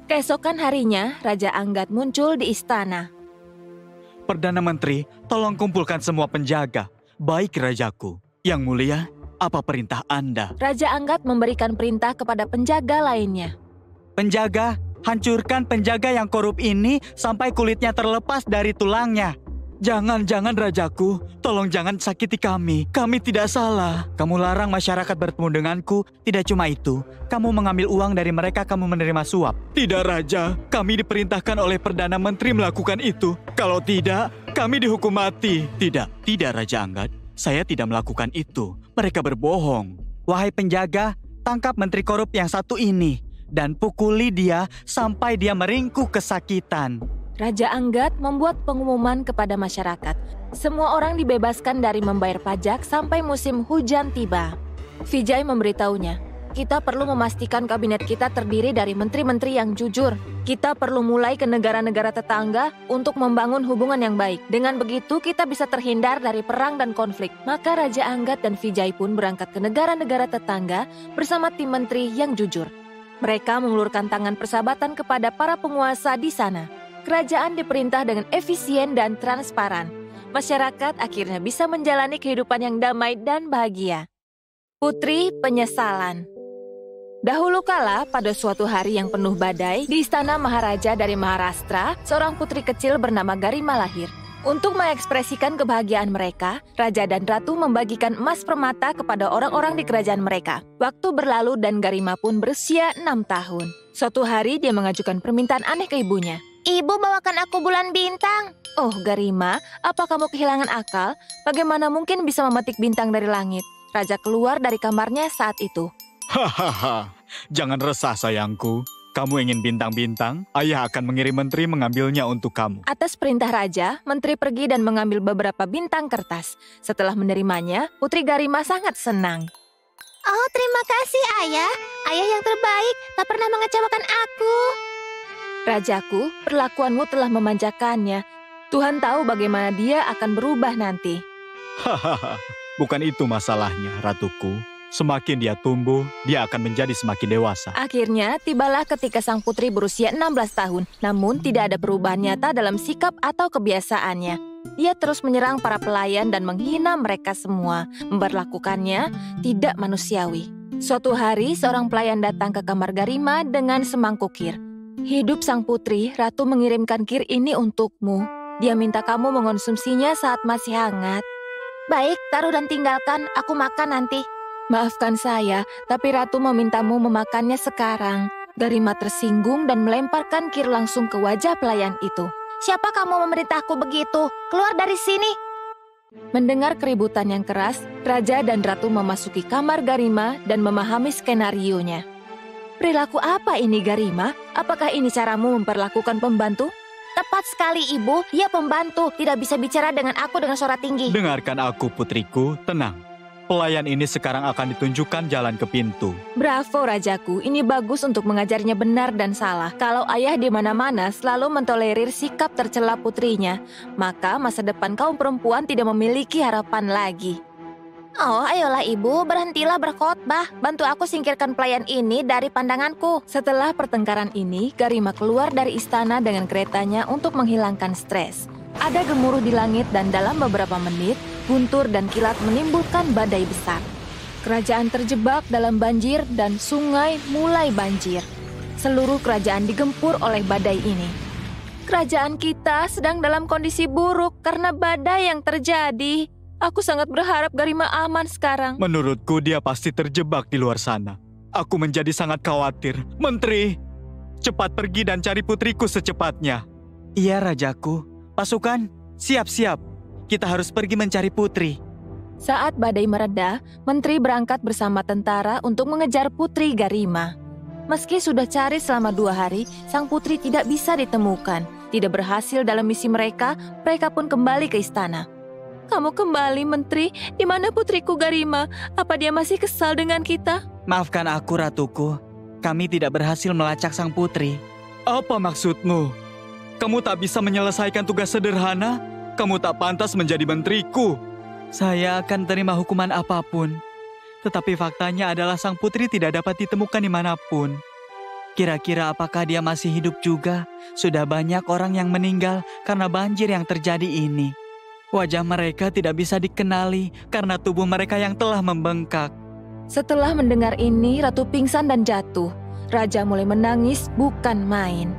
Keesokan harinya, Raja Anggat muncul di istana. Perdana Menteri, tolong kumpulkan semua penjaga. Baik Rajaku. Yang mulia, apa perintah Anda? Raja Anggat memberikan perintah kepada penjaga lainnya. Penjaga, hancurkan penjaga yang korup ini sampai kulitnya terlepas dari tulangnya. Jangan Rajaku, tolong jangan sakiti kami. Kami tidak salah. Kamu larang masyarakat bertemu denganku. Tidak cuma itu, kamu mengambil uang dari mereka, kamu menerima suap. Tidak Raja, kami diperintahkan oleh Perdana Menteri melakukan itu. Kalau tidak, kami dihukum mati. Tidak Raja Anggat. Saya tidak melakukan itu. Mereka berbohong. Wahai penjaga, tangkap menteri korup yang satu ini dan pukuli dia sampai dia meringkuk kesakitan. Raja Anggat membuat pengumuman kepada masyarakat. Semua orang dibebaskan dari membayar pajak sampai musim hujan tiba. Vijay memberitahunya, kita perlu memastikan kabinet kita terdiri dari menteri-menteri yang jujur. Kita perlu mulai ke negara-negara tetangga untuk membangun hubungan yang baik. Dengan begitu kita bisa terhindar dari perang dan konflik. Maka Raja Anggat dan Vijay pun berangkat ke negara-negara tetangga bersama tim menteri yang jujur. Mereka mengulurkan tangan persahabatan kepada para penguasa di sana. Kerajaan diperintah dengan efisien dan transparan. Masyarakat akhirnya bisa menjalani kehidupan yang damai dan bahagia. Putri Penyesalan. Dahulu kala, pada suatu hari yang penuh badai, di istana Maharaja dari Maharashtra, seorang putri kecil bernama Garima lahir. Untuk mengekspresikan kebahagiaan mereka, Raja dan Ratu membagikan emas permata kepada orang-orang di kerajaan mereka. Waktu berlalu dan Garima pun berusia 6 tahun. Suatu hari dia mengajukan permintaan aneh ke ibunya. Ibu, bawakan aku bulan bintang. Oh Garima, apa kamu kehilangan akal? Bagaimana mungkin bisa memetik bintang dari langit? Raja keluar dari kamarnya saat itu. Hahaha, jangan resah sayangku. Kamu ingin bintang-bintang? Ayah akan mengirim menteri mengambilnya untuk kamu. Atas perintah raja, menteri pergi dan mengambil beberapa bintang kertas. Setelah menerimanya, Putri Garima sangat senang. Oh, terima kasih ayah. Ayah yang terbaik, tak pernah mengecewakan aku. Rajaku, perlakuanmu telah memanjakannya. Tuhan tahu bagaimana dia akan berubah nanti. Hahaha, bukan itu masalahnya, Ratuku. Semakin dia tumbuh, dia akan menjadi semakin dewasa. Akhirnya, tibalah ketika sang putri berusia 16 tahun. Namun, tidak ada perubahan nyata dalam sikap atau kebiasaannya. Dia terus menyerang para pelayan dan menghina mereka semua, memperlakukannya tidak manusiawi. Suatu hari, seorang pelayan datang ke kamar Garima dengan semangkuk kir. Hidup sang putri, ratu mengirimkan kir ini untukmu. Dia minta kamu mengonsumsinya saat masih hangat. Baik, taruh dan tinggalkan, aku makan nanti. Maafkan saya, tapi ratu memintamu memakannya sekarang. Garima tersinggung dan melemparkan kir langsung ke wajah pelayan itu. Siapa kamu memerintahku begitu? Keluar dari sini. Mendengar keributan yang keras, raja dan ratu memasuki kamar Garima dan memahami skenarionya. Perilaku apa ini Garima? Apakah ini caramu memperlakukan pembantu? Tepat sekali ibu, dia pembantu, tidak bisa bicara dengan aku dengan suara tinggi. Dengarkan aku putriku, tenang. Pelayan ini sekarang akan ditunjukkan jalan ke pintu. Bravo rajaku, ini bagus untuk mengajarnya benar dan salah. Kalau ayah di mana-mana selalu mentolerir sikap tercela putrinya, maka masa depan kaum perempuan tidak memiliki harapan lagi. Oh, ayolah ibu, berhentilah berkhotbah. Bantu aku singkirkan pelayan ini dari pandanganku. Setelah pertengkaran ini, Garima keluar dari istana dengan keretanya untuk menghilangkan stres. Ada gemuruh di langit dan dalam beberapa menit, guntur dan kilat menimbulkan badai besar. Kerajaan terjebak dalam banjir dan sungai mulai banjir. Seluruh kerajaan digempur oleh badai ini. Kerajaan kita sedang dalam kondisi buruk karena badai yang terjadi. Aku sangat berharap Garima aman sekarang. Menurutku dia pasti terjebak di luar sana. Aku menjadi sangat khawatir. Menteri, cepat pergi dan cari putriku secepatnya. Iya rajaku. Pasukan, siap-siap. Kita harus pergi mencari putri. Saat badai mereda, menteri berangkat bersama tentara untuk mengejar putri Garima. Meski sudah cari selama 2 hari, sang putri tidak bisa ditemukan. Tidak berhasil dalam misi mereka, mereka pun kembali ke istana. Kamu kembali, menteri. Di mana putriku Garima? Apa dia masih kesal dengan kita? Maafkan aku, ratuku. Kami tidak berhasil melacak sang putri. Apa maksudmu? Kamu tak bisa menyelesaikan tugas sederhana? Kamu tak pantas menjadi menteriku. Saya akan terima hukuman apapun. Tetapi faktanya adalah sang putri tidak dapat ditemukan dimanapun. Kira-kira apakah dia masih hidup juga? Sudah banyak orang yang meninggal karena banjir yang terjadi ini. Wajah mereka tidak bisa dikenali karena tubuh mereka yang telah membengkak. Setelah mendengar ini, ratu pingsan dan jatuh. Raja mulai menangis bukan main.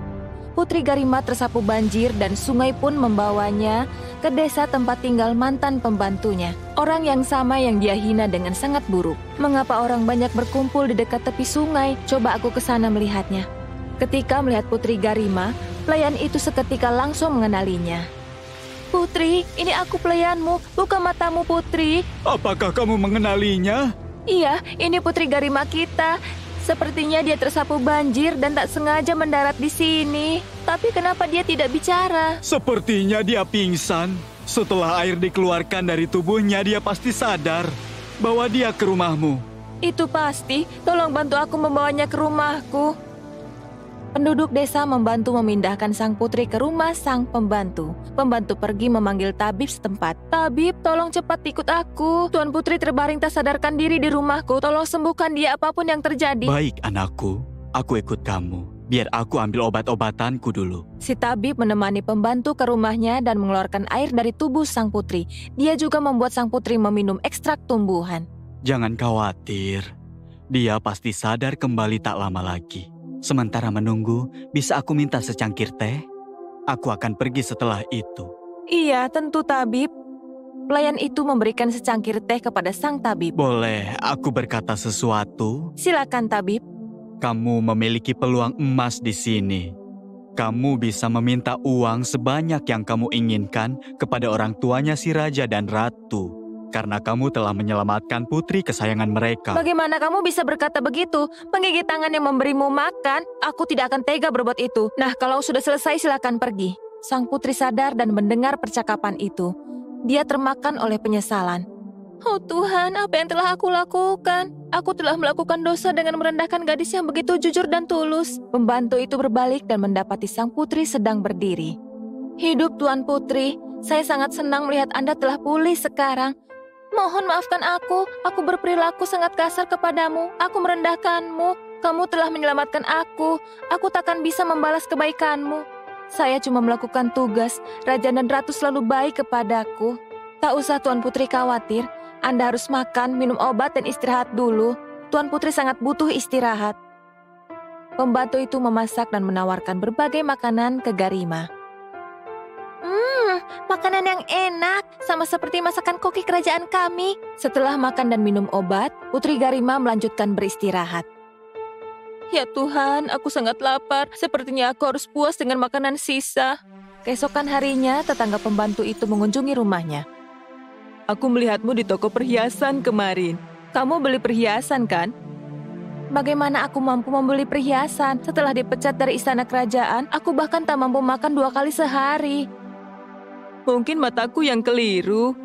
Putri Garima tersapu banjir dan sungai pun membawanya ke desa tempat tinggal mantan pembantunya. Orang yang sama yang dia hina dengan sangat buruk. Mengapa orang banyak berkumpul di dekat tepi sungai? Coba aku ke sana melihatnya. Ketika melihat Putri Garima, pelayan itu seketika langsung mengenalinya. Putri, ini aku pelayanmu. Buka matamu, Putri. Apakah kamu mengenalinya? Iya, ini Putri Garima kita. Sepertinya dia tersapu banjir dan tak sengaja mendarat di sini. Tapi kenapa dia tidak bicara? Sepertinya dia pingsan. Setelah air dikeluarkan dari tubuhnya, dia pasti sadar. Bawa dia ke rumahmu. Itu pasti. Tolong bantu aku membawanya ke rumahku. Penduduk desa membantu memindahkan sang putri ke rumah sang pembantu. Pembantu pergi memanggil tabib setempat. Tabib, tolong cepat ikut aku. Tuan putri terbaring tak sadarkan diri di rumahku. Tolong sembuhkan dia apapun yang terjadi. Baik anakku, aku ikut kamu. Biar aku ambil obat-obatanku dulu. Si tabib menemani pembantu ke rumahnya dan mengeluarkan air dari tubuh sang putri. Dia juga membuat sang putri meminum ekstrak tumbuhan. Jangan khawatir. Dia pasti sadar kembali tak lama lagi. Sementara menunggu, bisa aku minta secangkir teh? Aku akan pergi setelah itu. Iya, tentu tabib. Pelayan itu memberikan secangkir teh kepada sang tabib. Boleh aku berkata sesuatu? Silakan tabib. Kamu memiliki peluang emas di sini. Kamu bisa meminta uang sebanyak yang kamu inginkan kepada orang tuanya si raja dan ratu. Karena kamu telah menyelamatkan putri kesayangan mereka. Bagaimana kamu bisa berkata begitu? Penggigit tangan yang memberimu makan, aku tidak akan tega berbuat itu. Nah, kalau sudah selesai silakan pergi. Sang putri sadar dan mendengar percakapan itu. Dia termakan oleh penyesalan. Oh Tuhan, apa yang telah aku lakukan? Aku telah melakukan dosa dengan merendahkan gadis yang begitu jujur dan tulus. Pembantu itu berbalik dan mendapati sang putri sedang berdiri. Hidup Tuan Putri, saya sangat senang melihat Anda telah pulih sekarang. Mohon maafkan aku berperilaku sangat kasar kepadamu, aku merendahkanmu, kamu telah menyelamatkan aku takkan bisa membalas kebaikanmu. Saya cuma melakukan tugas. Raja dan Ratu selalu baik kepadaku. Tak usah Tuan Putri khawatir. Anda harus makan, minum obat, dan istirahat dulu. Tuan Putri sangat butuh istirahat. Pembantu itu memasak dan menawarkan berbagai makanan ke Garima. Makanan yang enak, sama seperti masakan koki kerajaan kami. Setelah makan dan minum obat, Putri Garima melanjutkan beristirahat. Ya Tuhan, aku sangat lapar. Sepertinya aku harus puas dengan makanan sisa. Keesokan harinya, tetangga pembantu itu mengunjungi rumahnya. Aku melihatmu di toko perhiasan kemarin. Kamu beli perhiasan kan? Bagaimana aku mampu membeli perhiasan? Setelah dipecat dari istana kerajaan, aku bahkan tak mampu makan 2 kali sehari. Mungkin mataku yang keliru.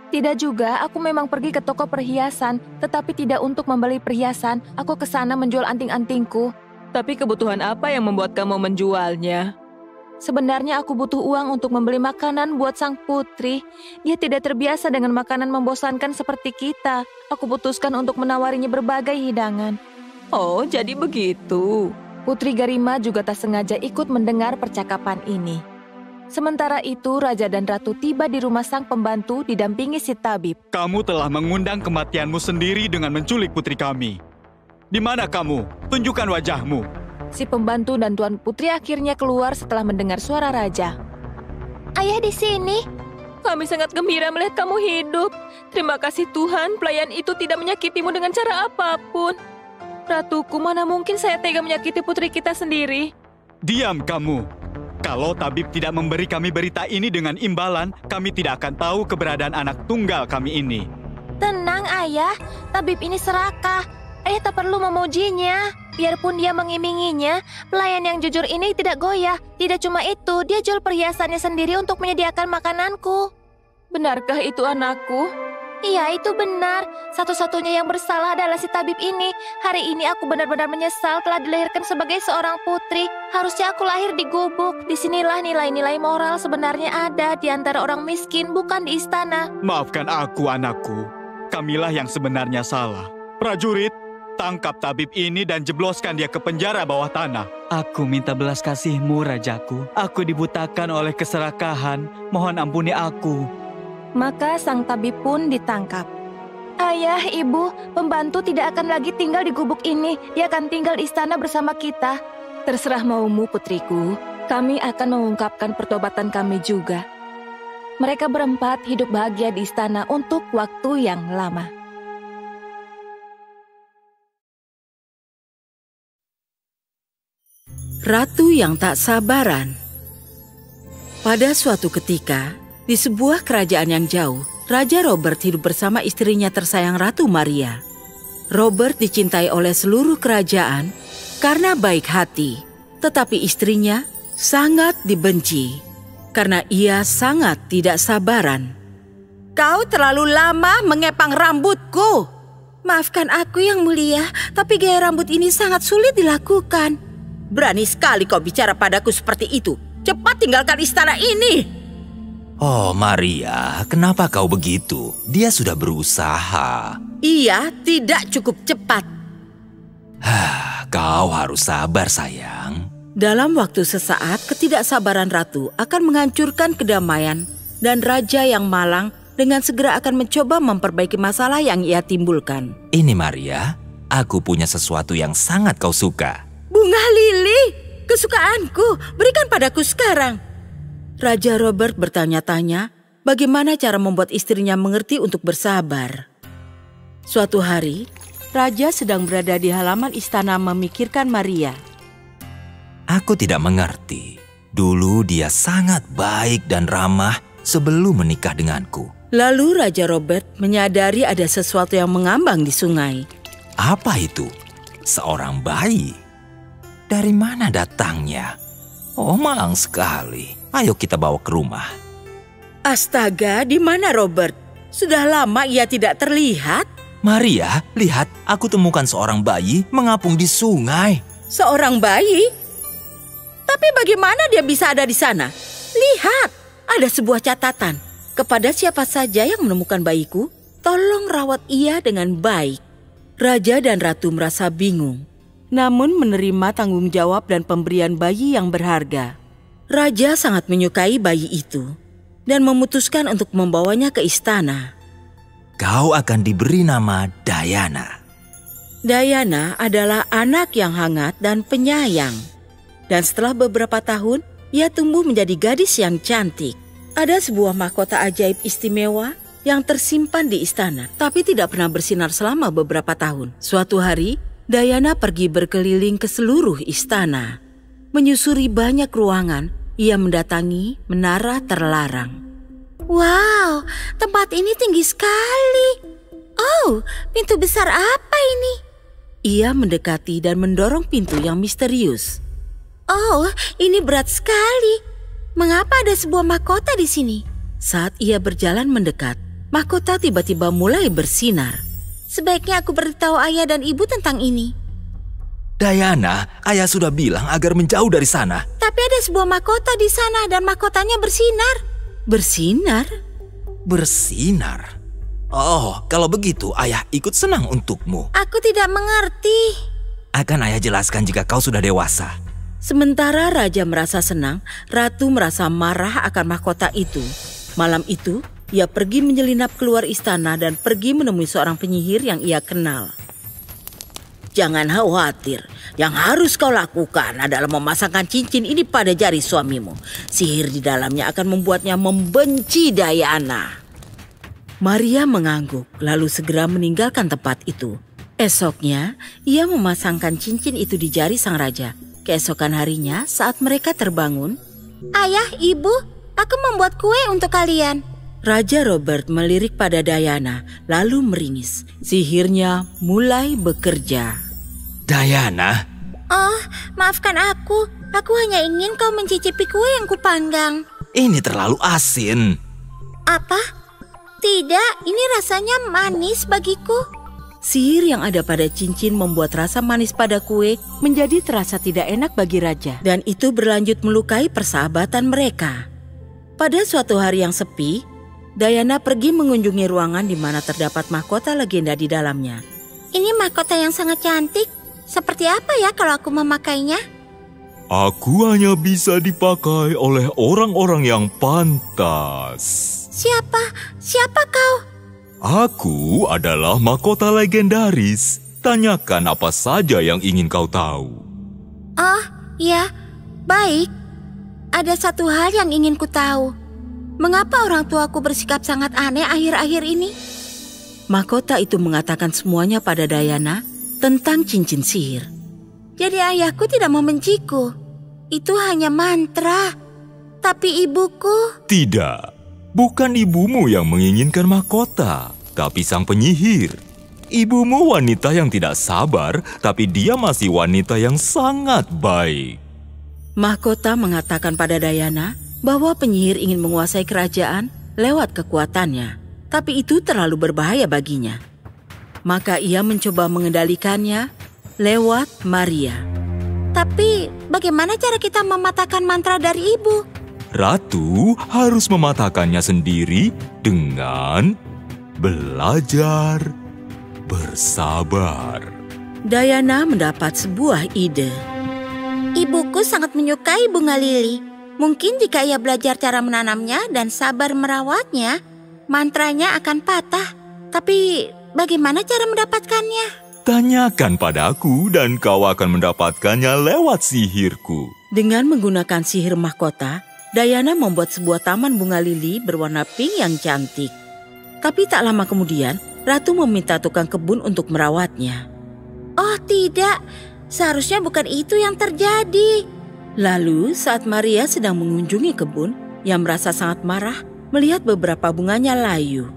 Tidak juga, aku memang pergi ke toko perhiasan, tetapi tidak untuk membeli perhiasan. Aku ke sana menjual anting-antingku. Tapi kebutuhan apa yang membuat kamu menjualnya? Sebenarnya aku butuh uang untuk membeli makanan buat sang putri. Dia tidak terbiasa dengan makanan membosankan seperti kita. Aku putuskan untuk menawarinya berbagai hidangan. Oh, jadi begitu. Putri Garima juga tak sengaja ikut mendengar percakapan ini. Sementara itu, Raja dan Ratu tiba di rumah sang pembantu didampingi si tabib. Kamu telah mengundang kematianmu sendiri dengan menculik putri kami. Di mana kamu? Tunjukkan wajahmu. Si pembantu dan Tuan Putri akhirnya keluar setelah mendengar suara raja. Ayah di sini. Kami sangat gembira melihat kamu hidup. Terima kasih Tuhan, pelayan itu tidak menyakitimu dengan cara apapun. Ratuku, mana mungkin saya tega menyakiti putri kita sendiri. Diam kamu. Kalau tabib tidak memberi kami berita ini dengan imbalan, kami tidak akan tahu keberadaan anak tunggal kami ini. Tenang ayah, tabib ini serakah. Ayah tak perlu memujinya. Biarpun dia mengiminginya, pelayan yang jujur ini tidak goyah. Tidak cuma itu, dia jual perhiasannya sendiri untuk menyediakan makananku. Benarkah itu anakku? Iya, itu benar. Satu-satunya yang bersalah adalah si tabib ini. Hari ini aku benar-benar menyesal telah dilahirkan sebagai seorang putri. Harusnya aku lahir di gubuk. Disinilah nilai-nilai moral sebenarnya ada di antara orang miskin, bukan di istana. Maafkan aku, anakku. Kamilah yang sebenarnya salah. Prajurit, tangkap tabib ini dan jebloskan dia ke penjara bawah tanah. Aku minta belas kasih-Mu, Rajaku. Aku dibutakan oleh keserakahan. Mohon ampuni aku. Maka sang tabib pun ditangkap. Ayah, ibu, pembantu tidak akan lagi tinggal di gubuk ini. Dia akan tinggal di istana bersama kita. Terserah maumu, putriku. Kami akan mengungkapkan pertobatan kami juga. Mereka berempat hidup bahagia di istana untuk waktu yang lama. Ratu yang tak sabaran. Pada suatu ketika, di sebuah kerajaan yang jauh, Raja Robert hidup bersama istrinya tersayang Ratu Maria. Robert dicintai oleh seluruh kerajaan karena baik hati, tetapi istrinya sangat dibenci karena ia sangat tidak sabaran. Kau terlalu lama mengepang rambutku. Maafkan aku yang mulia, tapi gaya rambut ini sangat sulit dilakukan. Berani sekali kau bicara padaku seperti itu. Cepat tinggalkan istana ini. Oh Maria, kenapa kau begitu? Dia sudah berusaha. Ia tidak cukup cepat. Kau harus sabar sayang. Dalam waktu sesaat, ketidaksabaran ratu akan menghancurkan kedamaian dan raja yang malang dengan segera akan mencoba memperbaiki masalah yang ia timbulkan. Ini Maria, aku punya sesuatu yang sangat kau suka. Bunga lili, kesukaanku, berikan padaku sekarang. Raja Robert bertanya-tanya bagaimana cara membuat istrinya mengerti untuk bersabar. Suatu hari, raja sedang berada di halaman istana memikirkan Maria. Aku tidak mengerti. Dulu dia sangat baik dan ramah sebelum menikah denganku. Lalu Raja Robert menyadari ada sesuatu yang mengambang di sungai. Apa itu? Seorang bayi? Dari mana datangnya? Oh, malang sekali. Ayo kita bawa ke rumah. Astaga, di mana Robert? Sudah lama ia tidak terlihat. Maria, lihat, aku temukan seorang bayi mengapung di sungai. Seorang bayi? Tapi bagaimana dia bisa ada di sana? Lihat, ada sebuah catatan. Kepada siapa saja yang menemukan bayiku, tolong rawat ia dengan baik. Raja dan ratu merasa bingung, namun menerima tanggung jawab dan pemberian bayi yang berharga. Raja sangat menyukai bayi itu dan memutuskan untuk membawanya ke istana. Kau akan diberi nama Diana. Diana adalah anak yang hangat dan penyayang. Dan setelah beberapa tahun, ia tumbuh menjadi gadis yang cantik. Ada sebuah mahkota ajaib istimewa yang tersimpan di istana, tapi tidak pernah bersinar selama beberapa tahun. Suatu hari, Diana pergi berkeliling ke seluruh istana. Menyusuri banyak ruangan, ia mendatangi menara terlarang. Wow, tempat ini tinggi sekali. Oh, pintu besar apa ini? Ia mendekati dan mendorong pintu yang misterius. Oh, ini berat sekali. Mengapa ada sebuah mahkota di sini? Saat ia berjalan mendekat, mahkota tiba-tiba mulai bersinar. Sebaiknya aku beritahu ayah dan ibu tentang ini. Diana, ayah sudah bilang agar menjauh dari sana. Tapi ada sebuah mahkota di sana dan mahkotanya bersinar. Bersinar? Bersinar? Oh, kalau begitu ayah ikut senang untukmu. Aku tidak mengerti. Akan ayah jelaskan jika kau sudah dewasa. Sementara raja merasa senang, ratu merasa marah akan mahkota itu. Malam itu, ia pergi menyelinap keluar istana dan pergi menemui seorang penyihir yang ia kenal. Jangan khawatir, yang harus kau lakukan adalah memasangkan cincin ini pada jari suamimu. Sihir di dalamnya akan membuatnya membenci Diana. Maria mengangguk, lalu segera meninggalkan tempat itu. Esoknya, ia memasangkan cincin itu di jari sang raja. Keesokan harinya, saat mereka terbangun, Ayah, ibu, aku membuat kue untuk kalian. Raja Robert melirik pada Diana, lalu meringis. Sihirnya mulai bekerja. Diana? Oh, maafkan aku. Aku hanya ingin kau mencicipi kue yang kupanggang. Ini terlalu asin. Apa? Tidak, ini rasanya manis bagiku. Sihir yang ada pada cincin membuat rasa manis pada kue menjadi terasa tidak enak bagi raja. Dan itu berlanjut melukai persahabatan mereka. Pada suatu hari yang sepi, Diana pergi mengunjungi ruangan di mana terdapat mahkota legenda di dalamnya. Ini mahkota yang sangat cantik. Seperti apa ya kalau aku memakainya? Aku hanya bisa dipakai oleh orang-orang yang pantas. Siapa kau? Aku adalah mahkota legendaris. Tanyakan apa saja yang ingin kau tahu. Oh, ya, baik. Ada satu hal yang ingin ku tahu. Mengapa orang tuaku bersikap sangat aneh akhir-akhir ini? Mahkota itu mengatakan semuanya pada Diana tentang cincin sihir. Jadi ayahku tidak membenciku. Itu hanya mantra. Tapi ibuku... Tidak, bukan ibumu yang menginginkan mahkota, tapi sang penyihir. Ibumu wanita yang tidak sabar, tapi dia masih wanita yang sangat baik. Mahkota mengatakan pada Diana bahwa penyihir ingin menguasai kerajaan lewat kekuatannya. Tapi itu terlalu berbahaya baginya. Maka ia mencoba mengendalikannya lewat Maria. Tapi bagaimana cara kita mematahkan mantra dari ibu? Ratu harus mematahkannya sendiri dengan belajar bersabar. Diana mendapat sebuah ide. Ibuku sangat menyukai bunga lili. Mungkin jika ia belajar cara menanamnya dan sabar merawatnya, mantranya akan patah. Tapi bagaimana cara mendapatkannya? Tanyakan padaku dan kau akan mendapatkannya lewat sihirku. Dengan menggunakan sihir mahkota, Diana membuat sebuah taman bunga lili berwarna pink yang cantik. Tapi tak lama kemudian, Ratu meminta tukang kebun untuk merawatnya. Oh tidak, seharusnya bukan itu yang terjadi. Lalu saat Maria sedang mengunjungi kebun, ia merasa sangat marah melihat beberapa bunganya layu.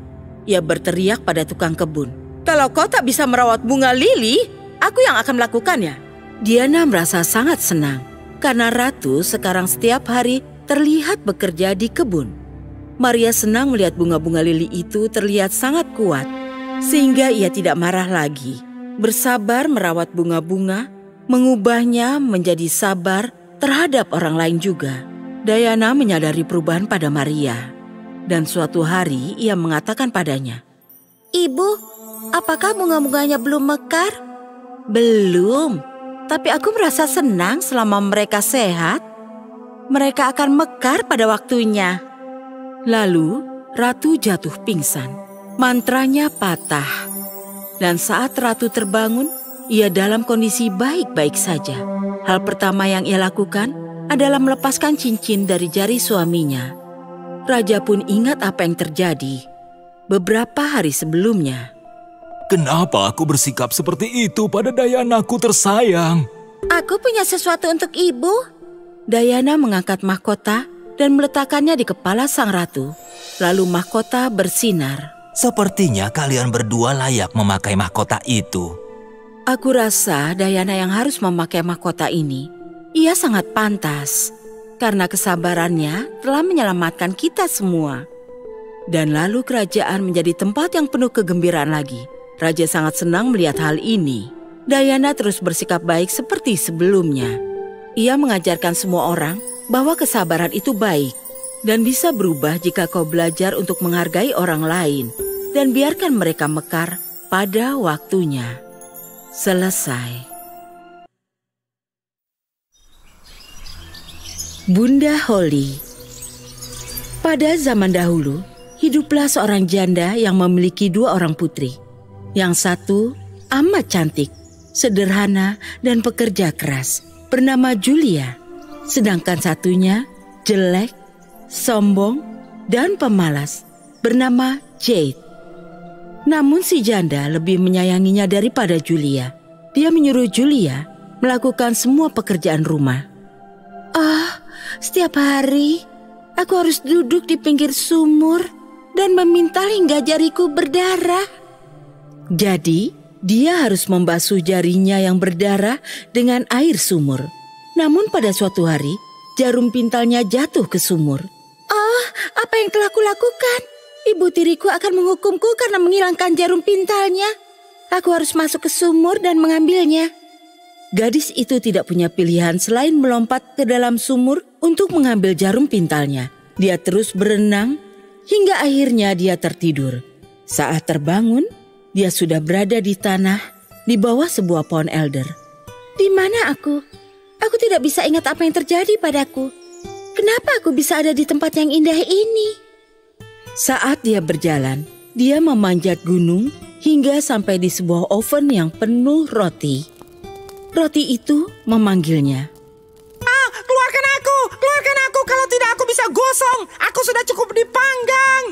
Ia berteriak pada tukang kebun, "Kalau kau tak bisa merawat bunga lili, aku yang akan melakukannya." Diana merasa sangat senang karena Ratu sekarang setiap hari terlihat bekerja di kebun. Maria senang melihat bunga-bunga lili itu terlihat sangat kuat, sehingga ia tidak marah lagi. Bersabar merawat bunga-bunga, mengubahnya menjadi sabar terhadap orang lain juga. Diana menyadari perubahan pada Maria. Dan suatu hari ia mengatakan padanya, "Ibu, apakah bunga-bunganya belum mekar?" "Belum, tapi aku merasa senang selama mereka sehat." mereka akan mekar pada waktunya. Lalu ratu jatuh pingsan. Mantranya patah. Dan saat ratu terbangun, ia dalam kondisi baik-baik saja. Hal pertama yang ia lakukan adalah melepaskan cincin dari jari suaminya. Raja pun ingat apa yang terjadi beberapa hari sebelumnya. Kenapa aku bersikap seperti itu pada Dayanaku tersayang? Aku punya sesuatu untuk ibu. Dayana mengangkat mahkota dan meletakkannya di kepala sang ratu. Lalu mahkota bersinar. Sepertinya kalian berdua layak memakai mahkota itu. Aku rasa Dayana yang harus memakai mahkota ini. Ia sangat pantas karena kesabarannya telah menyelamatkan kita semua. Dan lalu kerajaan menjadi tempat yang penuh kegembiraan lagi. Raja sangat senang melihat hal ini. Dayana terus bersikap baik seperti sebelumnya. Ia mengajarkan semua orang bahwa kesabaran itu baik dan bisa berubah jika kau belajar untuk menghargai orang lain dan biarkan mereka mekar pada waktunya. Selesai. Bunda Holly. Pada zaman dahulu, hiduplah seorang janda yang memiliki 2 orang putri. Yang satu amat cantik, sederhana dan pekerja keras, bernama Julia. Sedangkan satunya jelek, sombong, dan pemalas, bernama Jade. Namun si janda lebih menyayanginya daripada Julia. Dia menyuruh Julia melakukan semua pekerjaan rumah. Setiap hari aku harus duduk di pinggir sumur dan memintal hingga jariku berdarah. Jadi, dia harus membasuh jarinya yang berdarah dengan air sumur. Namun pada suatu hari, jarum pintalnya jatuh ke sumur. Apa yang telah kulakukan? Ibu tiriku akan menghukumku karena menghilangkan jarum pintalnya. Aku harus masuk ke sumur dan mengambilnya. Gadis itu tidak punya pilihan selain melompat ke dalam sumur untuk mengambil jarum pintalnya. Dia terus berenang hingga akhirnya dia tertidur. Saat terbangun, dia sudah berada di tanah di bawah sebuah pohon elder. Di mana aku? Aku tidak bisa ingat apa yang terjadi padaku. Kenapa aku bisa ada di tempat yang indah ini? Saat dia berjalan, dia memanjat gunung hingga sampai di sebuah oven yang penuh roti. Roti itu memanggilnya. Keluarkan aku, kalau tidak aku bisa gosong. Aku sudah cukup dipanggang.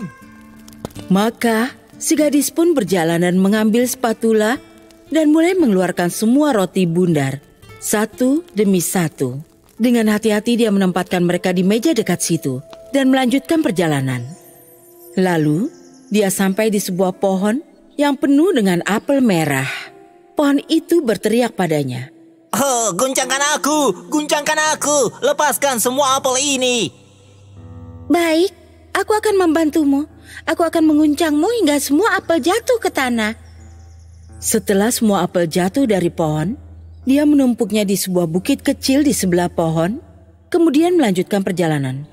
Maka si gadis pun berjalan dan mengambil spatula dan mulai mengeluarkan semua roti bundar, satu demi satu. Dengan hati-hati dia menempatkan mereka di meja dekat situ dan melanjutkan perjalanan. Lalu dia sampai di sebuah pohon yang penuh dengan apel merah. Pohon itu berteriak padanya. Guncangkan aku, lepaskan semua apel ini. Baik, aku akan membantumu. Aku akan menguncangmu hingga semua apel jatuh ke tanah. Setelah semua apel jatuh dari pohon, dia menumpuknya di sebuah bukit kecil di sebelah pohon, kemudian melanjutkan perjalanan.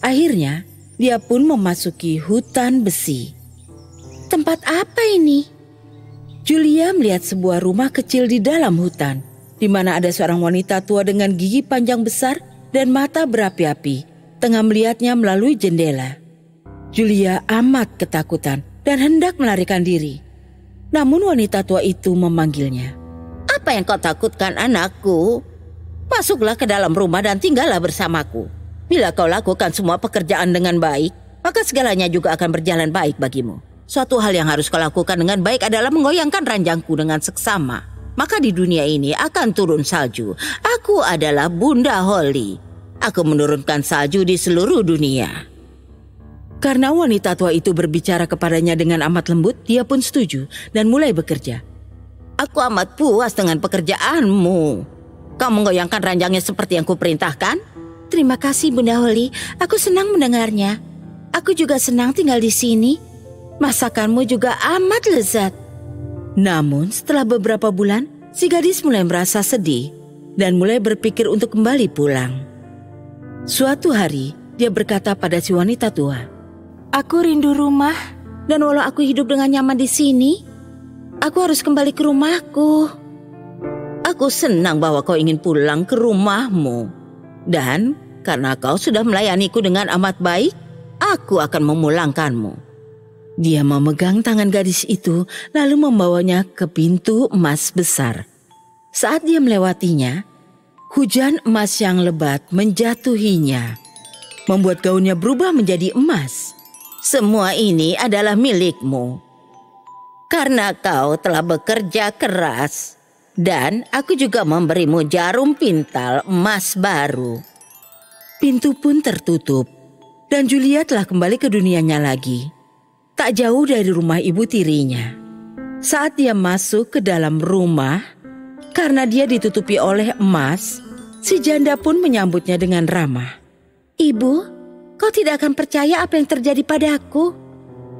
Akhirnya, dia pun memasuki hutan besi. Tempat apa ini? Julia melihat sebuah rumah kecil di dalam hutan, di mana ada seorang wanita tua dengan gigi panjang besar dan mata berapi-api, tengah melihatnya melalui jendela. Julia amat ketakutan dan hendak melarikan diri. Namun wanita tua itu memanggilnya. Apa yang kau takutkan, anakku? Masuklah ke dalam rumah dan tinggallah bersamaku. Bila kau lakukan semua pekerjaan dengan baik, maka segalanya juga akan berjalan baik bagimu. Suatu hal yang harus kau lakukan dengan baik adalah menggoyangkan ranjangku dengan seksama. Maka di dunia ini akan turun salju. Aku adalah Bunda Holly. Aku menurunkan salju di seluruh dunia. Karena wanita tua itu berbicara kepadanya dengan amat lembut, dia pun setuju dan mulai bekerja. Aku amat puas dengan pekerjaanmu. Kau menggoyangkan ranjangnya seperti yang kuperintahkan? Terima kasih Bunda Holly, aku senang mendengarnya. Aku juga senang tinggal di sini. Masakanmu juga amat lezat. Namun setelah beberapa bulan, si gadis mulai merasa sedih dan mulai berpikir untuk kembali pulang. Suatu hari, dia berkata pada si wanita tua, "Aku rindu rumah, dan walau aku hidup dengan nyaman di sini, aku harus kembali ke rumahku." Aku senang bahwa kau ingin pulang ke rumahmu. Dan karena kau sudah melayaniku dengan amat baik, aku akan memulangkanmu. Dia memegang tangan gadis itu lalu membawanya ke pintu emas besar. Saat dia melewatinya, hujan emas yang lebat menjatuhinya, membuat gaunnya berubah menjadi emas. Semua ini adalah milikmu, karena kau telah bekerja keras. Dan aku juga memberimu jarum pintal emas baru. Pintu pun tertutup, dan Julia telah kembali ke dunianya lagi. Tak jauh dari rumah ibu tirinya. Saat dia masuk ke dalam rumah, karena dia ditutupi oleh emas, si janda pun menyambutnya dengan ramah. "Ibu, kau tidak akan percaya apa yang terjadi padaku."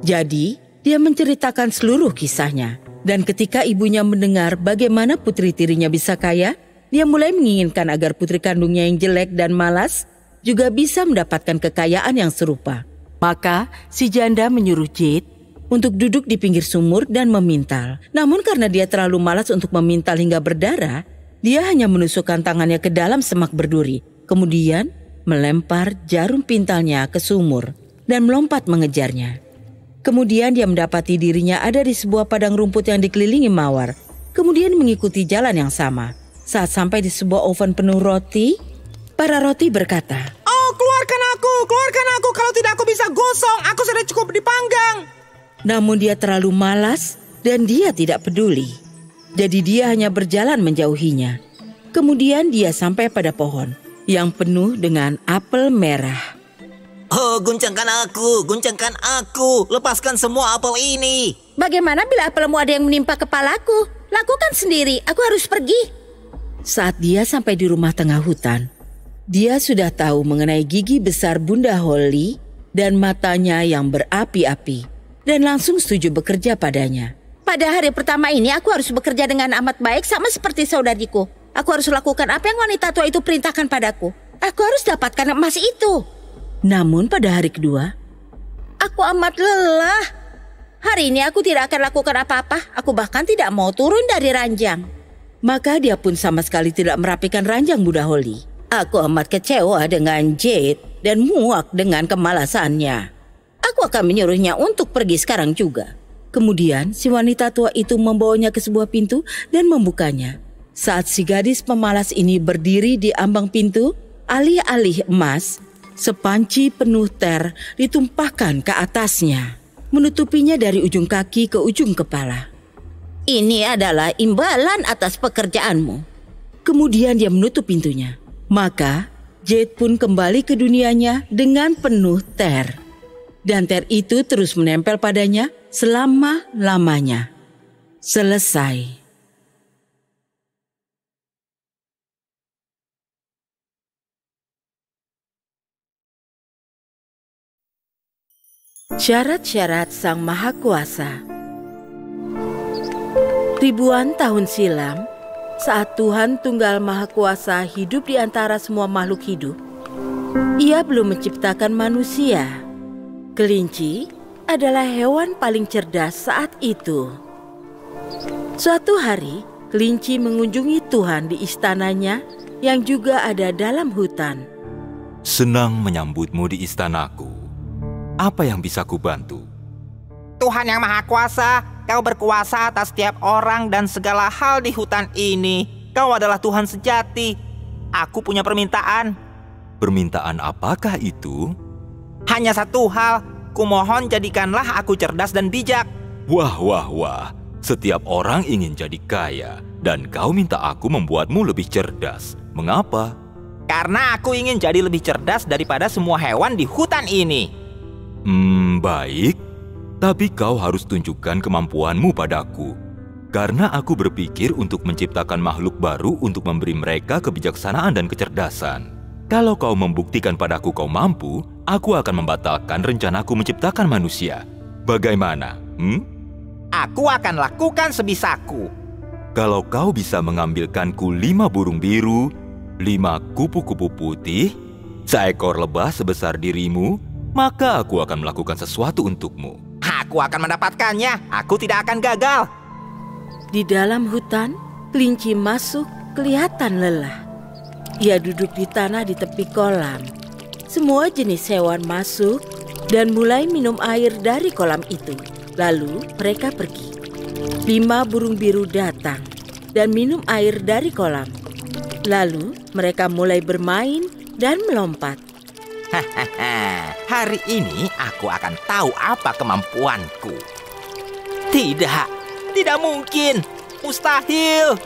Jadi, dia menceritakan seluruh kisahnya. Dan ketika ibunya mendengar bagaimana putri tirinya bisa kaya, dia mulai menginginkan agar putri kandungnya yang jelek dan malas juga bisa mendapatkan kekayaan yang serupa. Maka si janda menyuruh Jade untuk duduk di pinggir sumur dan memintal. Namun karena dia terlalu malas untuk memintal hingga berdarah, dia hanya menusukkan tangannya ke dalam semak berduri. Kemudian melempar jarum pintalnya ke sumur dan melompat mengejarnya. Kemudian dia mendapati dirinya ada di sebuah padang rumput yang dikelilingi mawar. Kemudian mengikuti jalan yang sama. Saat sampai di sebuah oven penuh roti, para roti berkata, "Oh, keluarkan aku, kalau tidak aku bisa gosong, aku sudah cukup dipanggang." Namun dia terlalu malas dan dia tidak peduli. Jadi dia hanya berjalan menjauhinya. Kemudian dia sampai pada pohon yang penuh dengan apel merah. "Oh, guncangkan aku, lepaskan semua apel ini." "Bagaimana bila apelmu ada yang menimpa kepalaku? Lakukan sendiri, aku harus pergi." Saat dia sampai di rumah tengah hutan, dia sudah tahu mengenai gigi besar Bunda Holly dan matanya yang berapi-api, dan langsung setuju bekerja padanya. "Pada hari pertama ini aku harus bekerja dengan amat baik sama seperti saudariku. Aku harus lakukan apa yang wanita tua itu perintahkan padaku. Aku harus dapatkan emas itu." Namun pada hari kedua, "Aku amat lelah. Hari ini aku tidak akan lakukan apa-apa. Aku bahkan tidak mau turun dari ranjang." Maka dia pun sama sekali tidak merapikan ranjang Bunda Holly. "Aku amat kecewa dengan Jade dan muak dengan kemalasannya. Aku akan menyuruhnya untuk pergi sekarang juga." Kemudian si wanita tua itu membawanya ke sebuah pintu dan membukanya. Saat si gadis pemalas ini berdiri di ambang pintu, alih-alih emas, sepanci penuh ter ditumpahkan ke atasnya, menutupinya dari ujung kaki ke ujung kepala. "Ini adalah imbalan atas pekerjaanmu." Kemudian dia menutup pintunya. Maka Jade pun kembali ke dunianya dengan penuh ter. Dan ter itu terus menempel padanya selama-lamanya. Selesai. Syarat-syarat Sang Maha Kuasa. Ribuan tahun silam, saat Tuhan Tunggal Maha Kuasa hidup di antara semua makhluk hidup, Ia belum menciptakan manusia. Kelinci adalah hewan paling cerdas saat itu. Suatu hari, kelinci mengunjungi Tuhan di istananya yang juga ada dalam hutan. "Senang menyambutmu di istanaku. Apa yang bisa kubantu?" Tuhan yang Maha Kuasa, Kau berkuasa atas setiap orang dan segala hal di hutan ini. Kau adalah Tuhan sejati. Aku punya permintaan. "Permintaan apakah itu?" Hanya satu hal, kumohon jadikanlah aku cerdas dan bijak. Wah. Setiap orang ingin jadi kaya, dan kau minta aku membuatmu lebih cerdas. Mengapa? Karena aku ingin jadi lebih cerdas daripada semua hewan di hutan ini. Baik. Tapi kau harus tunjukkan kemampuanmu padaku. Karena aku berpikir untuk menciptakan makhluk baru untuk memberi mereka kebijaksanaan dan kecerdasan. Kalau kau membuktikan padaku kau mampu, aku akan membatalkan rencanaku menciptakan manusia. Bagaimana? Aku akan lakukan sebisaku. Kalau kau bisa mengambilkanku 5 burung biru, 5 kupu-kupu putih, seekor lebah sebesar dirimu, maka aku akan melakukan sesuatu untukmu. Aku akan mendapatkannya. Aku tidak akan gagal. Di dalam hutan, kelinci masuk kelihatan lelah. Ia duduk di tanah di tepi kolam. Semua jenis hewan masuk dan mulai minum air dari kolam itu. Lalu mereka pergi. 5 burung biru datang dan minum air dari kolam. Lalu mereka mulai bermain dan melompat. Hari ini aku akan tahu apa kemampuanku. Tidak mungkin. Mustahil.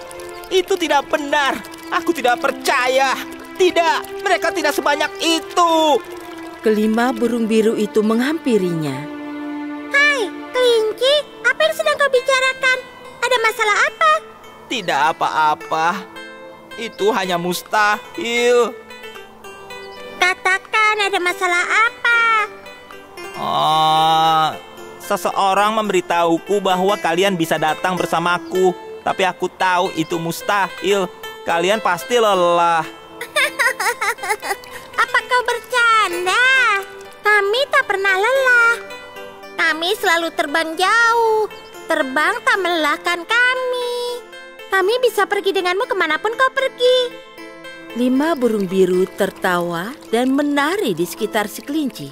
Itu tidak benar. Aku tidak percaya. Tidak, mereka tidak sebanyak itu. Kelima burung biru itu menghampirinya. Hai, kelinci, apa yang sedang kau bicarakan? Ada masalah apa? Tidak apa-apa. Itu hanya mustahil. Katakan, ada masalah apa? Seseorang memberitahuku bahwa kalian bisa datang bersamaku. Tapi aku tahu itu mustahil. Kalian pasti lelah. Apa kau bercanda? Kami tak pernah lelah. Kami selalu terbang jauh. Terbang tak melelahkan kami. Kami bisa pergi denganmu kemanapun kau pergi. 5 burung biru tertawa dan menari di sekitar si kelinci.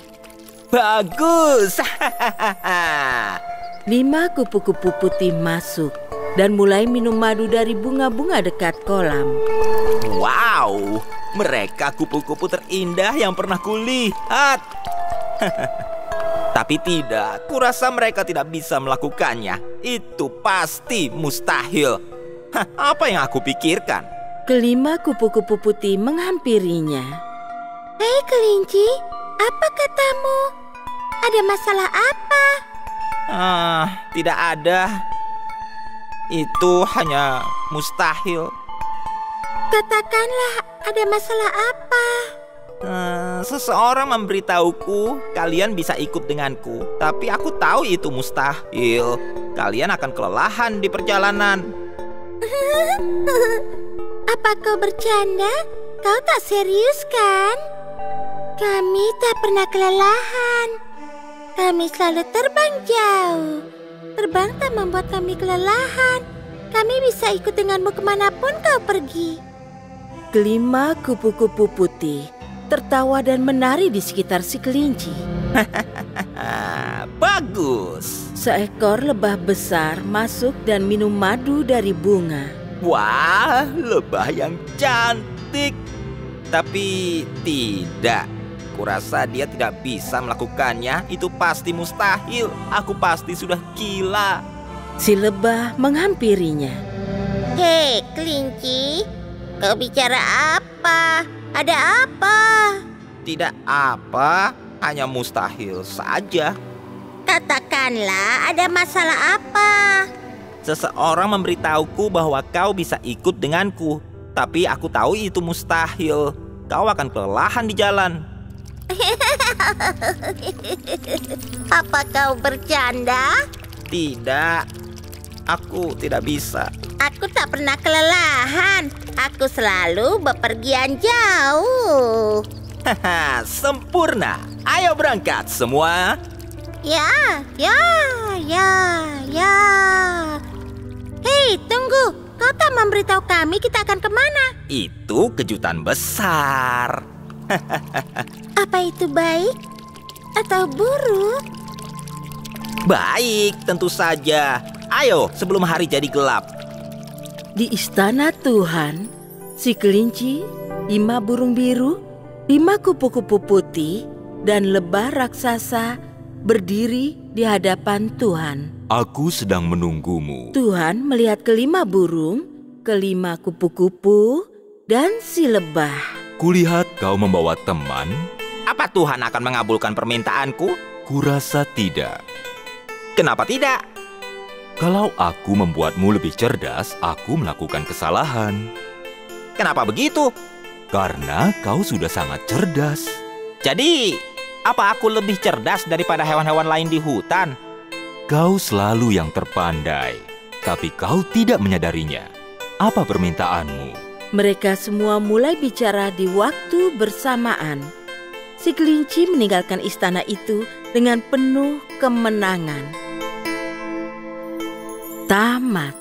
Bagus. 5 kupu-kupu putih masuk dan mulai minum madu dari bunga-bunga dekat kolam. Wow, mereka kupu-kupu terindah yang pernah kulihat. Tapi tidak, kurasa mereka tidak bisa melakukannya. Itu pasti mustahil. Apa yang aku pikirkan? Kelima kupu-kupu putih menghampirinya. Hei kelinci, apa katamu? Ada masalah apa? Tidak ada. Itu hanya mustahil. Katakanlah, ada masalah apa? Seseorang memberitahuku kalian bisa ikut denganku. Tapi aku tahu itu mustahil. Kalian akan kelelahan di perjalanan. Apa kau bercanda? Kau tak serius kan? Kami tak pernah kelelahan. Kami selalu terbang jauh. Terbang tak membuat kami kelelahan. Kami bisa ikut denganmu kemanapun kau pergi. Kelima kupu-kupu putih tertawa dan menari di sekitar si kelinci. Bagus. Seekor lebah besar masuk dan minum madu dari bunga. Wah, lebah yang cantik. Tapi tidak. Kurasa dia tidak bisa melakukannya. Itu pasti mustahil. Aku pasti sudah gila. Si lebah menghampirinya. Hei, kelinci. Kau bicara apa? Ada apa? Tidak apa, hanya mustahil saja. Katakanlah, ada masalah apa? Seseorang memberitahuku bahwa kau bisa ikut denganku. Tapi aku tahu itu mustahil. Kau akan kelelahan di jalan. Apa kau bercanda? Tidak, aku tidak bisa. Aku tak pernah kelelahan. Aku selalu bepergian jauh. Sempurna. Ayo berangkat semua. Ya. Hei, tunggu. Kau tak memberitahu kami kita akan kemana? Itu kejutan besar. Apa itu baik atau buruk? Baik, tentu saja. Ayo, sebelum hari jadi gelap. Di istana Tuhan, si kelinci, 5 burung biru, 5 kupu-kupu putih, dan lebah raksasa berdiri di hadapan Tuhan. Aku sedang menunggumu. Tuhan melihat kelima burung, kelima kupu-kupu, dan si lebah. Kulihat kau membawa teman. Apa Tuhan akan mengabulkan permintaanku? Kurasa tidak. Kenapa tidak? Kalau aku membuatmu lebih cerdas, aku melakukan kesalahan. Kenapa begitu? Karena kau sudah sangat cerdas. Jadi, apa aku lebih cerdas daripada hewan-hewan lain di hutan? Kau selalu yang terpandai, tapi kau tidak menyadarinya. Apa permintaanmu? Mereka semua mulai bicara di waktu bersamaan. Si kelinci meninggalkan istana itu dengan penuh kemenangan. Tamat.